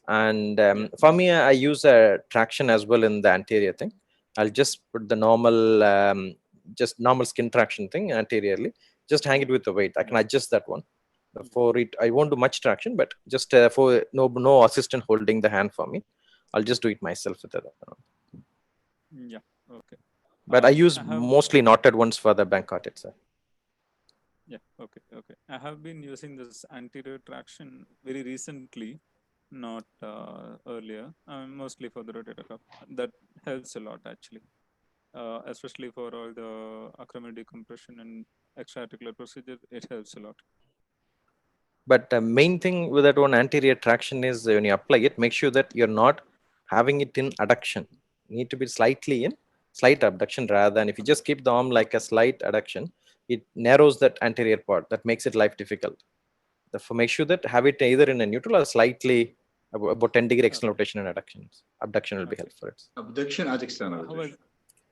And for me, I use a traction as well in the anterior thing. I'll just put the normal, just normal skin traction thing anteriorly. Just hang it with the weight. I can adjust that one. For it, I won't do much traction, but just for no assistant holding the hand for me. I'll just do it myself with that. Yeah. Okay. But I use have- mostly knotted ones for the Bangkok itself. Yeah. Okay. Okay. I have been using this anterior traction very recently, not earlier. Mostly for the rotator cuff. That helps a lot actually, especially for all the acromion decompression and extraarticular procedure. It helps a lot. But the main thing with that one anterior traction is when you apply it, make sure that you're not having it in adduction. You need to be slightly in slight abduction rather than if you just keep the arm like a slight adduction, it narrows that anterior part. That makes it life difficult. Therefore, make sure that have it either in a neutral or slightly about 10-degree external rotation and adduction. Abduction will be helpful for it. Abduction and external rotation.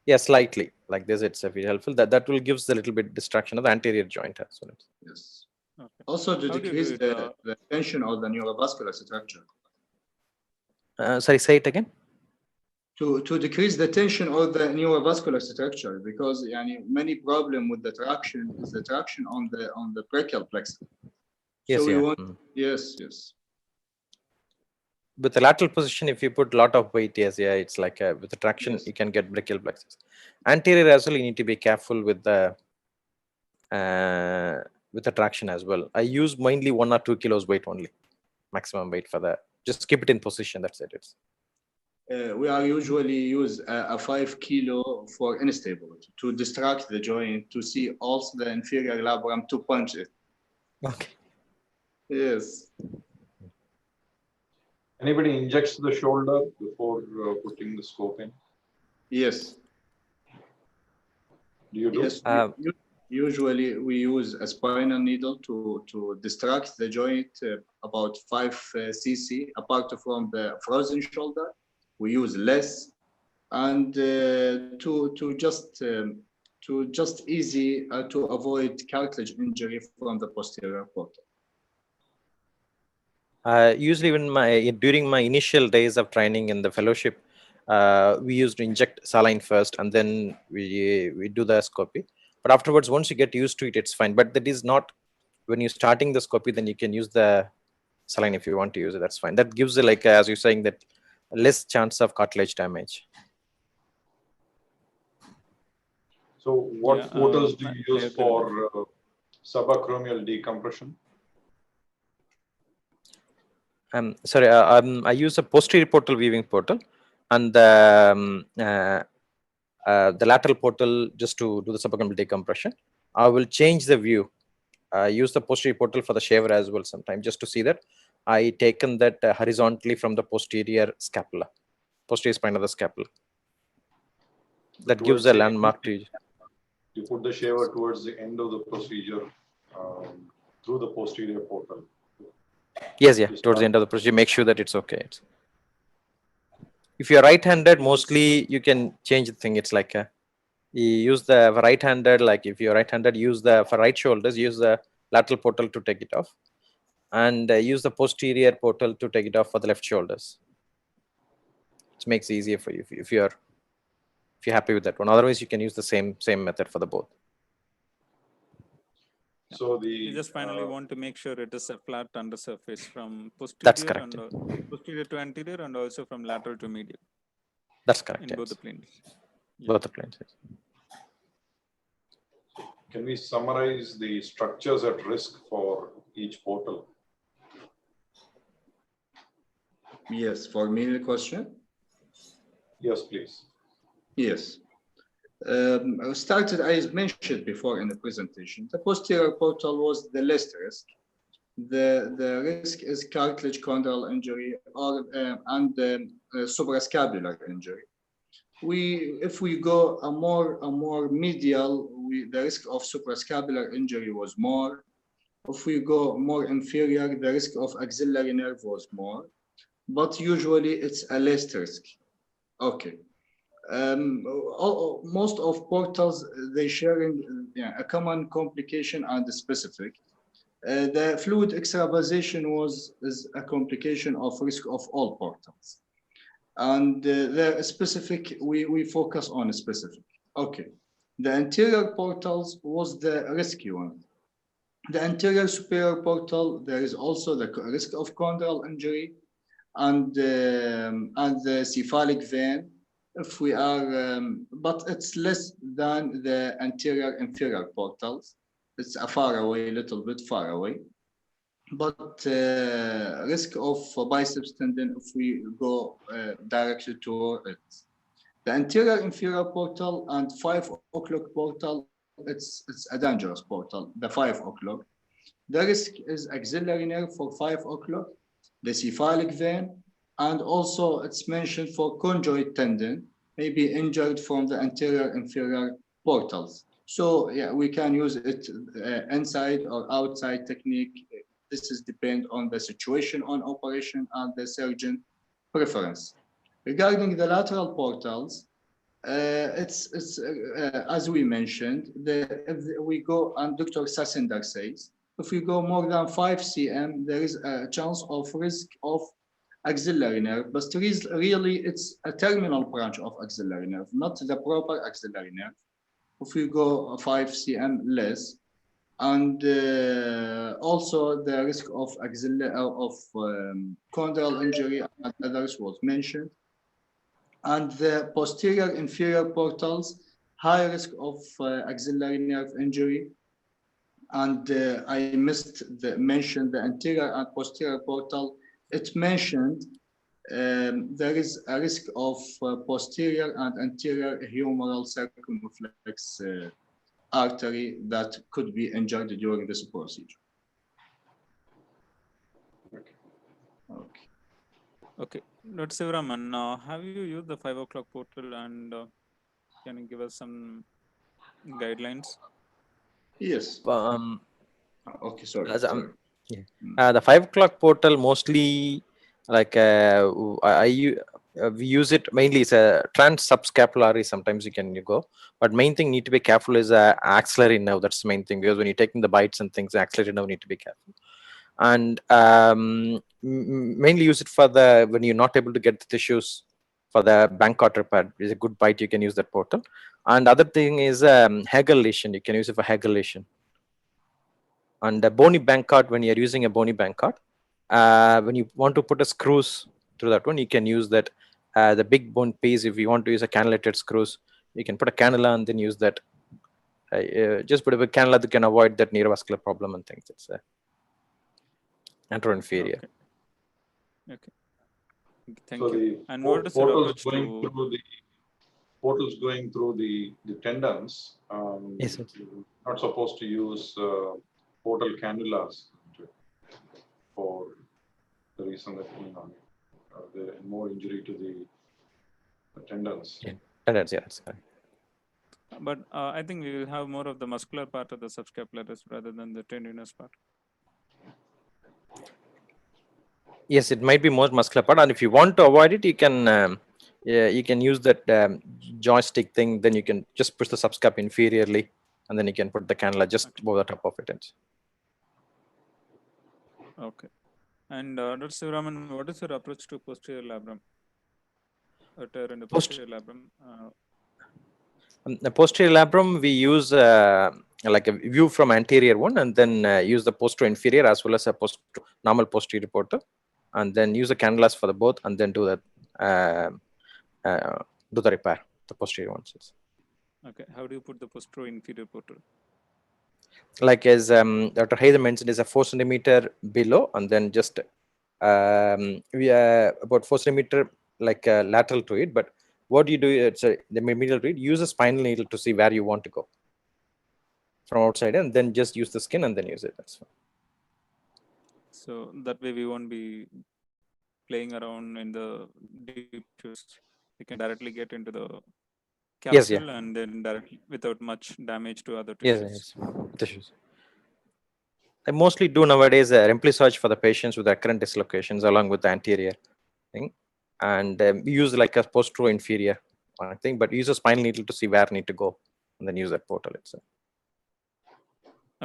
Yeah, slightly like this. It's very helpful. That will gives a little bit distraction of the anterior joint as well. Yes. Okay. Also to How do you decrease do it, the tension of the neurovascular structure. Sorry, say it again. To decrease the tension of the neurovascular structure, because many problem with the traction is the traction on the brachial plexus. Yes, So we yeah. want yes. With the lateral position, if you put a lot of weight, yes, yeah, it's like with the traction, Yes. you can get brachial plexus. Anterior as well, you need to be careful with the traction as well. I use mainly 1 or 2 kilos weight only, maximum weight for that. Just keep it in position. That's it. We are usually use a 5 kilo for instability to distract the joint, to see also the inferior labrum to punch it. Okay. Yes. Anybody injects the shoulder before putting the scope in? Yes. Do you do? Yes. Usually we use a spinal needle to distract the joint about 5 cc apart from the frozen shoulder. We use less, and to just easy to avoid cartilage injury from the posterior portal. Usually during my initial days of training in the fellowship, we used to inject saline first and then we do the scopy. But afterwards, once you get used to it, it's fine. But that is not when you're starting the scopy, then you can use the saline if you want to use it. That's fine. That gives like as you're saying that less chance of cartilage damage. So what portals do you use for subacromial decompression? Sorry, I use a posterior portal weaving portal and the lateral portal just to do the subacromial decompression. I will change the view. Use the posterior portal for the shaver as well sometime just to see that I taken that horizontally from the posterior scapula, posterior spine of the scapula. That gives a landmark to you. You put the shaver towards the end of the procedure through the posterior portal. Yes, yeah, towards the end of the procedure, make sure that it's okay. If you're right-handed, mostly you can change the thing. It's like you use the right-handed, like if you're right-handed, use the for right shoulders, use the lateral portal to take it off, and use the posterior portal to take it off for the left shoulders. It makes it easier for you if you're happy with that one. Otherwise, you can use the same method for the both. So you just finally want to make sure it is a flat undersurface from posterior. That's correct. And posterior to anterior, and also from lateral to medial. That's correct. In yes. both the planes. Yeah. Both the planes. Yes. Can we summarize the structures at risk for each portal? Yes, for me the question. Yes, please. Yes. I started, as mentioned before in the presentation, the posterior portal was the least risk. The risk is cartilage chondral injury or and suprascapular injury. If we go a more medial, the risk of suprascapular injury was more. If we go more inferior, the risk of axillary nerve was more. But usually it's a less risk. Okay. Most of portals, they sharing a common complication and the specific. The fluid extravasation is a complication of risk of all portals. And the specific, we focus on specific. Okay. The anterior portals was the risky one. The anterior superior portal, there is also the risk of chondral injury and the cephalic vein. If we are, but it's less than the anterior inferior portals. It's a far away, little bit far away. But risk of biceps tendon if we go directly to it. The anterior inferior portal and 5 o'clock portal, it's a dangerous portal, the 5 o'clock. The risk is axillary nerve for 5 o'clock, the cephalic vein, and also it's mentioned for conjoint tendon, may be injured from the anterior inferior portals. So yeah, we can use it inside or outside technique. This is depend on the situation on operation and the surgeon preference. Regarding the lateral portals, it's as we mentioned, if we go, and Dr. Saseendar says, if we go more than 5 cm, there is a chance of risk of axillary nerve, but really it's a terminal branch of axillary nerve, not the proper axillary nerve. If we go 5 cm less, and also the risk of chondral injury and others was mentioned. And the posterior inferior portals, high risk of axillary nerve injury. And I mention the anterior and posterior portal. It mentioned there is a risk of posterior and anterior humeral circumflex artery that could be injured during this procedure. Okay, Dr. Sivaraman, have you used the 5 o'clock portal, and can you give us some guidelines? Yes. Okay, sorry. Yeah. The 5 o'clock portal mostly, like we use it mainly. It's a trans-subscapulary. Sometimes you can go, but main thing need to be careful is axillary nerve. That's the main thing, because when you're taking the bites and things, axillary nerve need to be careful. And mainly use it for the when you're not able to get the tissues for the Bankart repair. Is a good bite, you can use that portal. And other thing is Hegel lesion. You can use it for Hegel lesion. And the bony Bankart, when you're using a bony Bankart, when you want to put a screws through that one, you can use that the big bone piece. If you want to use a cannulated screws, you can put a cannula and then use that. Just put a cannula that can avoid that neurovascular problem and things. It's anteroinferior. Okay. Thank So you. And what is your approach to portals going through the tendons? Yes, sir. You're not supposed to use portal cannulas for the reason that there is more injury to the tendons. Yeah. Tendons, yeah, that's correct. But I think we will have more of the muscular part of the subscapularis rather than the tendinous part. Yes, it might be more muscular part, and if you want to avoid it, you can you can use that joystick thing. Then you can just push the subscap inferiorly, and then you can put the cannula just over the top of it. Okay. And Dr. Sivaraman, what is your approach to posterior labrum? Tear in the posterior labrum. The posterior labrum, we use like a view from anterior one, and then use the posterior inferior as well as a normal posterior portal, and then use the cannulas for the both, and then do the repair, the posterior ones. Okay, how do you put the posterior inferior portal? Like as Dr. Haider mentioned, is a 4 centimeter below, and then just we about 4 centimeter like lateral to it. But what you do, it's the medial read. Use a spinal needle to see where you want to go from outside, and then just use the skin and then use it. That's fine. So that way we won't be playing around in the deep tissues. We can directly get into the capsule, yes, yeah. And then directly without much damage to other tissues. Yes, tissues. I mostly do nowadays a remplissage for the patients with recurrent dislocations along with the anterior thing, and we use like a posterior inferior thing, but use a spinal needle to see where I need to go, and then use that portal itself.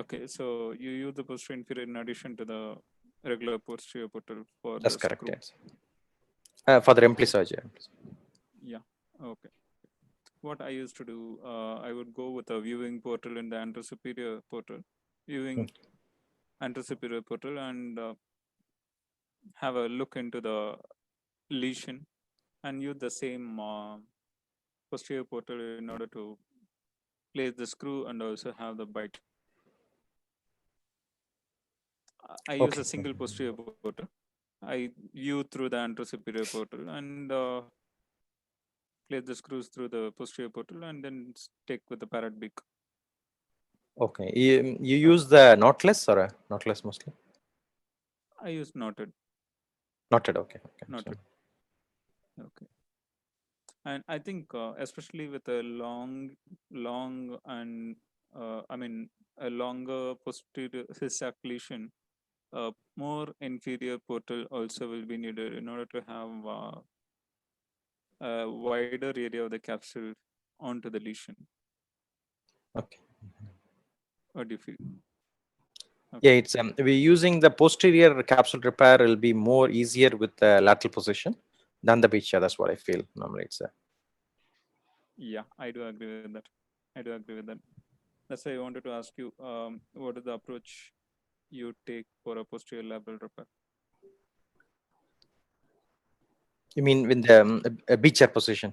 Okay, so you use the posterior inferior in addition to the regular posterior portal for That's the correct. screw. Yes. For the implicage. Yeah. Okay. What I used to do, I would go with a viewing portal in the anterosuperior portal, viewing anterosuperior portal, and have a look into the lesion, and use the same posterior portal in order to place the screw and also have the bite. I use a single posterior portal. I view through the anterosuperior portal and place the screws through the posterior portal and then stick with the parrot beak. Okay. You use the knotless or a knotless mostly? I use knotted. Knotted. Okay. Knotted. Okay. And I think especially with a long and a longer posterior his lesion, more inferior portal also will be needed in order to have a wider area of the capsule onto the lesion. Okay. What do you feel? Okay. Yeah, it's we're using the posterior capsule repair will be more easier with the lateral position than the beach. That's what I feel normally. It's Yeah, I do agree with that. That's why I wanted to ask you, what is the approach you take for a posterior lateral repair? You mean with the beacher position?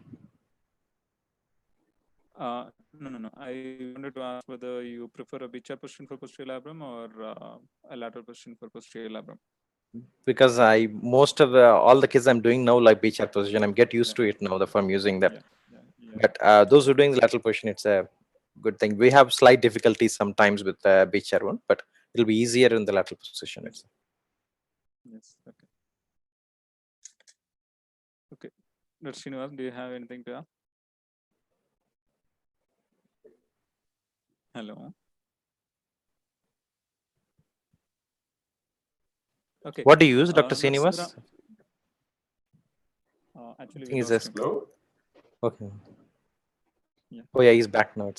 No. I wanted to ask whether you prefer a beacher position for posterior labrum or a lateral position for posterior labrum. Because most of all the kids I'm doing now like beacher position. I'm get used to it now from using that. Yeah. But those who are doing the lateral position, it's a good thing. We have slight difficulties sometimes with the beacher one, but it'll be easier in the lateral position. Yes. Okay. Srinivas, do you have anything to add? Hello. Okay. What do you use, Dr. Srinivas? Actually, He's just Hello? okay. Yeah. Oh yeah, he's back now.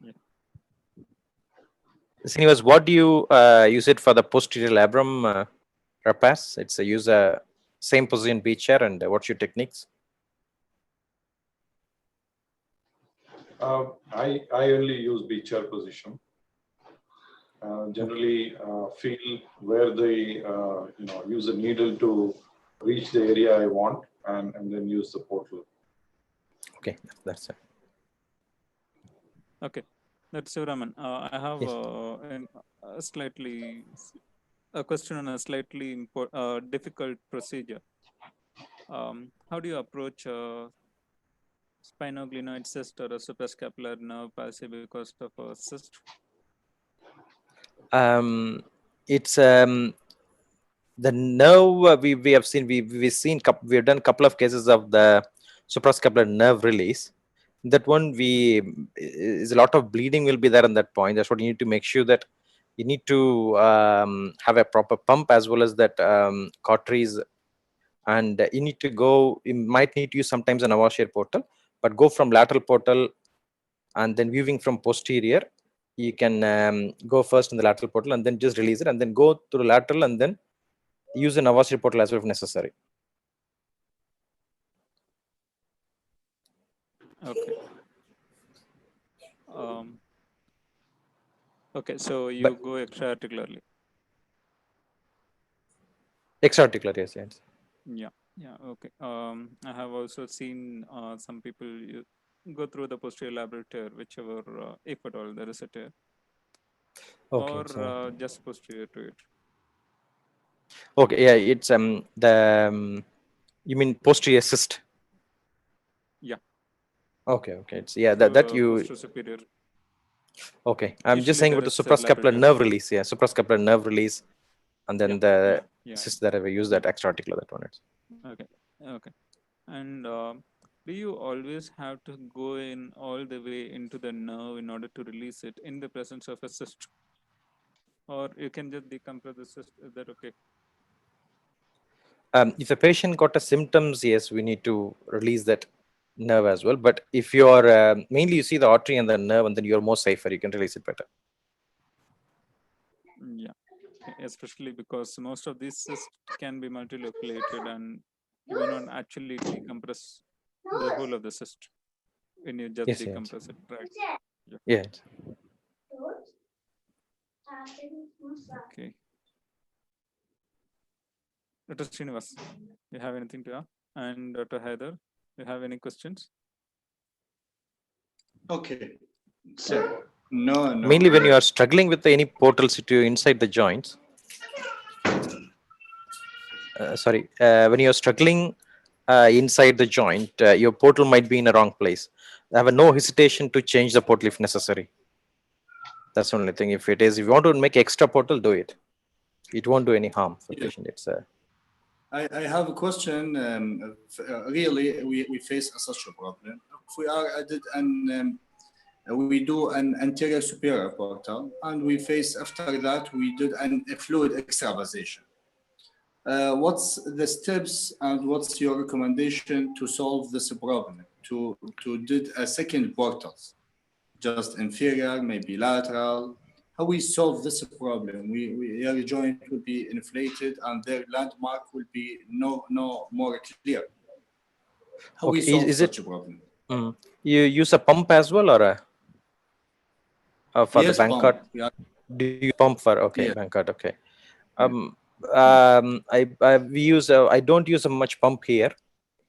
Yeah. Srinivas, what do you use it for the posterior labrum repairs? It's a use a same position beacher, and what's your techniques? I only use beacher position. Generally feel where the use a needle to reach the area I want and then use the portal. Okay, that's it. Okay, that's Raman. I have a question on a slightly difficult procedure. How do you approach spinoglenoid cyst or a suprascapular nerve palsy because of a cyst? It's the nerve we have seen. We've done a couple of cases of the suprascapular nerve release. That one is a lot of bleeding will be there in that point. That's what you need to make sure that you need to have a proper pump as well as that cauteries, and you need to go. You might need to use sometimes an Neviaser portal, but go from lateral portal and then viewing from posterior. You can go first in the lateral portal and then just release it, and then go through lateral and then use an Neviaser portal as well if necessary. Okay. Okay, so you go extra-articularly. Extra-articular, yes. Yeah. Okay. I have also seen some people go through the posterior labral tear, whichever, if at all there is a tear, or just posterior to it. Okay, yeah, it's you mean posterior cyst? Yeah. Okay, it's that you. Superior. Okay, I'm just Usually saying about the suprascapular nerve release. Yeah, suprascapular nerve release, and then the cyst that I use that extra-articular that one. Okay. And do you always have to go in all the way into the nerve in order to release it in the presence of a cyst? Or you can just decompress the cyst? Is that okay? If a patient got a symptoms, yes, we need to release that nerve as well. But if you are mainly you see the artery and the nerve, and then you're more safer, you can release it better. especially because most of these cysts can be multiloculated and you may not actually decompress the whole of the cyst when you just Yes, yes. decompress it, right? Yeah. Okay. Dr. Srinivas, you have anything to add? And Dr. Haider, you have any questions? Okay. So, No, no. Mainly when you are struggling with any portal inside the joints. When you're struggling inside the joint, your portal might be in the wrong place. Have no hesitation to change the portal if necessary. That's the only thing. If you want to make extra portal, do it. It won't do any harm for the patient. It's I have a question. Really, we face such a problem. If we are added and we do an anterior superior portal, and we face after that we did a fluid extravasation. What's the steps and what's your recommendation to solve this problem? To did a second portals, just inferior, maybe lateral. How we solve this problem? Your joint will be inflated and their landmark will be no more clear. How we solve such a problem? You use a pump as well, or for Yes, the bank card? Yeah. Do you pump for Yeah. bank card? Okay. We use I don't use a much pump here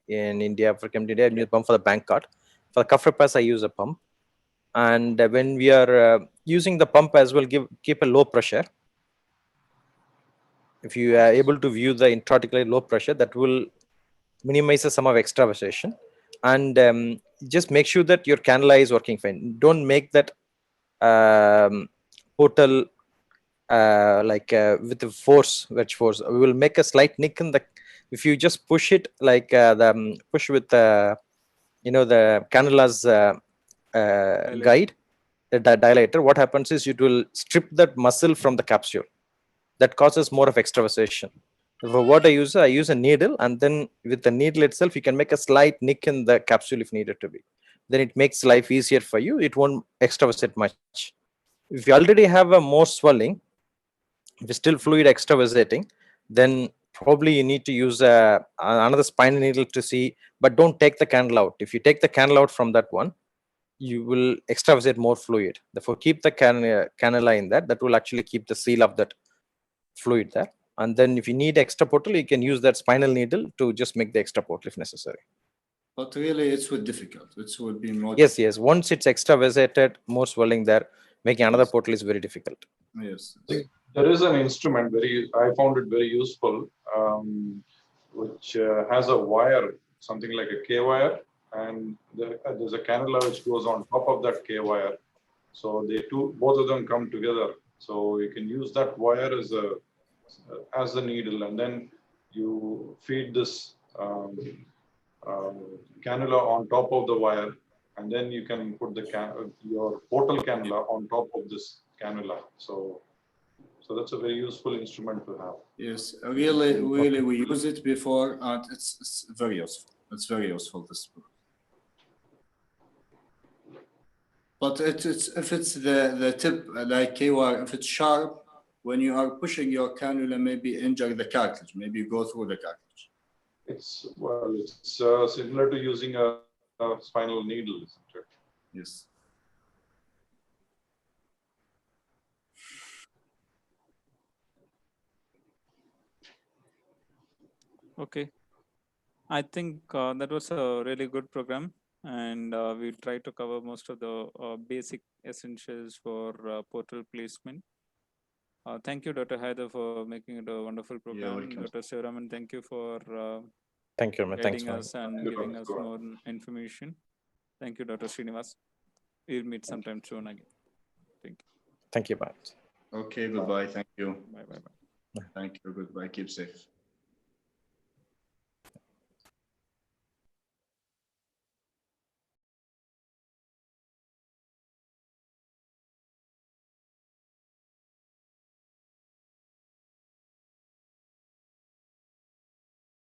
in India. For India, I use pump for the bank card. For the cuff repairs, I use a pump. And when we are using the pump as well, keep a low pressure. If you are able to view the intraarticular low pressure, that will minimize the sum of extravasation. And just make sure that your cannula is working fine. Don't make that portal with the wedge force. We will make a slight nick in the. If you just push it like push with the cannula's guide, the dilator, what happens is it will strip that muscle from the capsule. That causes more of extravasation. For what I use a needle, and then with the needle itself, you can make a slight nick in the capsule if needed to be. Then it makes life easier for you. It won't extravasate much. If you already have a more swelling, if it's still fluid extravasating, then probably you need to use another spinal needle to see, but don't take the cannula out. If you take the cannula out from that one, you will extravasate more fluid. Therefore, keep the cannula in that will actually keep the seal of that fluid there. And then if you need extra portal, you can use that spinal needle to just make the extra portal if necessary. But really, it's difficult. It would be more. Yes. Once it's extravasated, more swelling there, making another portal is very difficult. Yes. There is an instrument I found it very useful, which has a wire, something like a K wire, and there's a cannula which goes on top of that K wire. So both of them come together. So you can use that wire as a needle, and then you feed this cannula on top of the wire, and then you can put your portal cannula on top of this cannula. So that's a very useful instrument to have. Yes, really, we use it before, and it's very useful. It's very useful, this. But if it's the tip, like KY, if it's sharp, when you are pushing your cannula, maybe injure the cartilage, maybe go through the cartilage. It's similar to using a spinal needle, isn't it? Yes. Okay. I think that was a really good program, and we tried to cover most of the basic essentials for portal placement. Thank you, Dr. Haider, for making it a wonderful program. Dr. Sivaraman, thank you for guiding us and giving us more information. Thank you, Dr. Srinivas. We'll meet sometime soon again. Thank you. Thank you, bye. Okay, goodbye. Thank you. Bye. Thank you. Goodbye. Keep safe.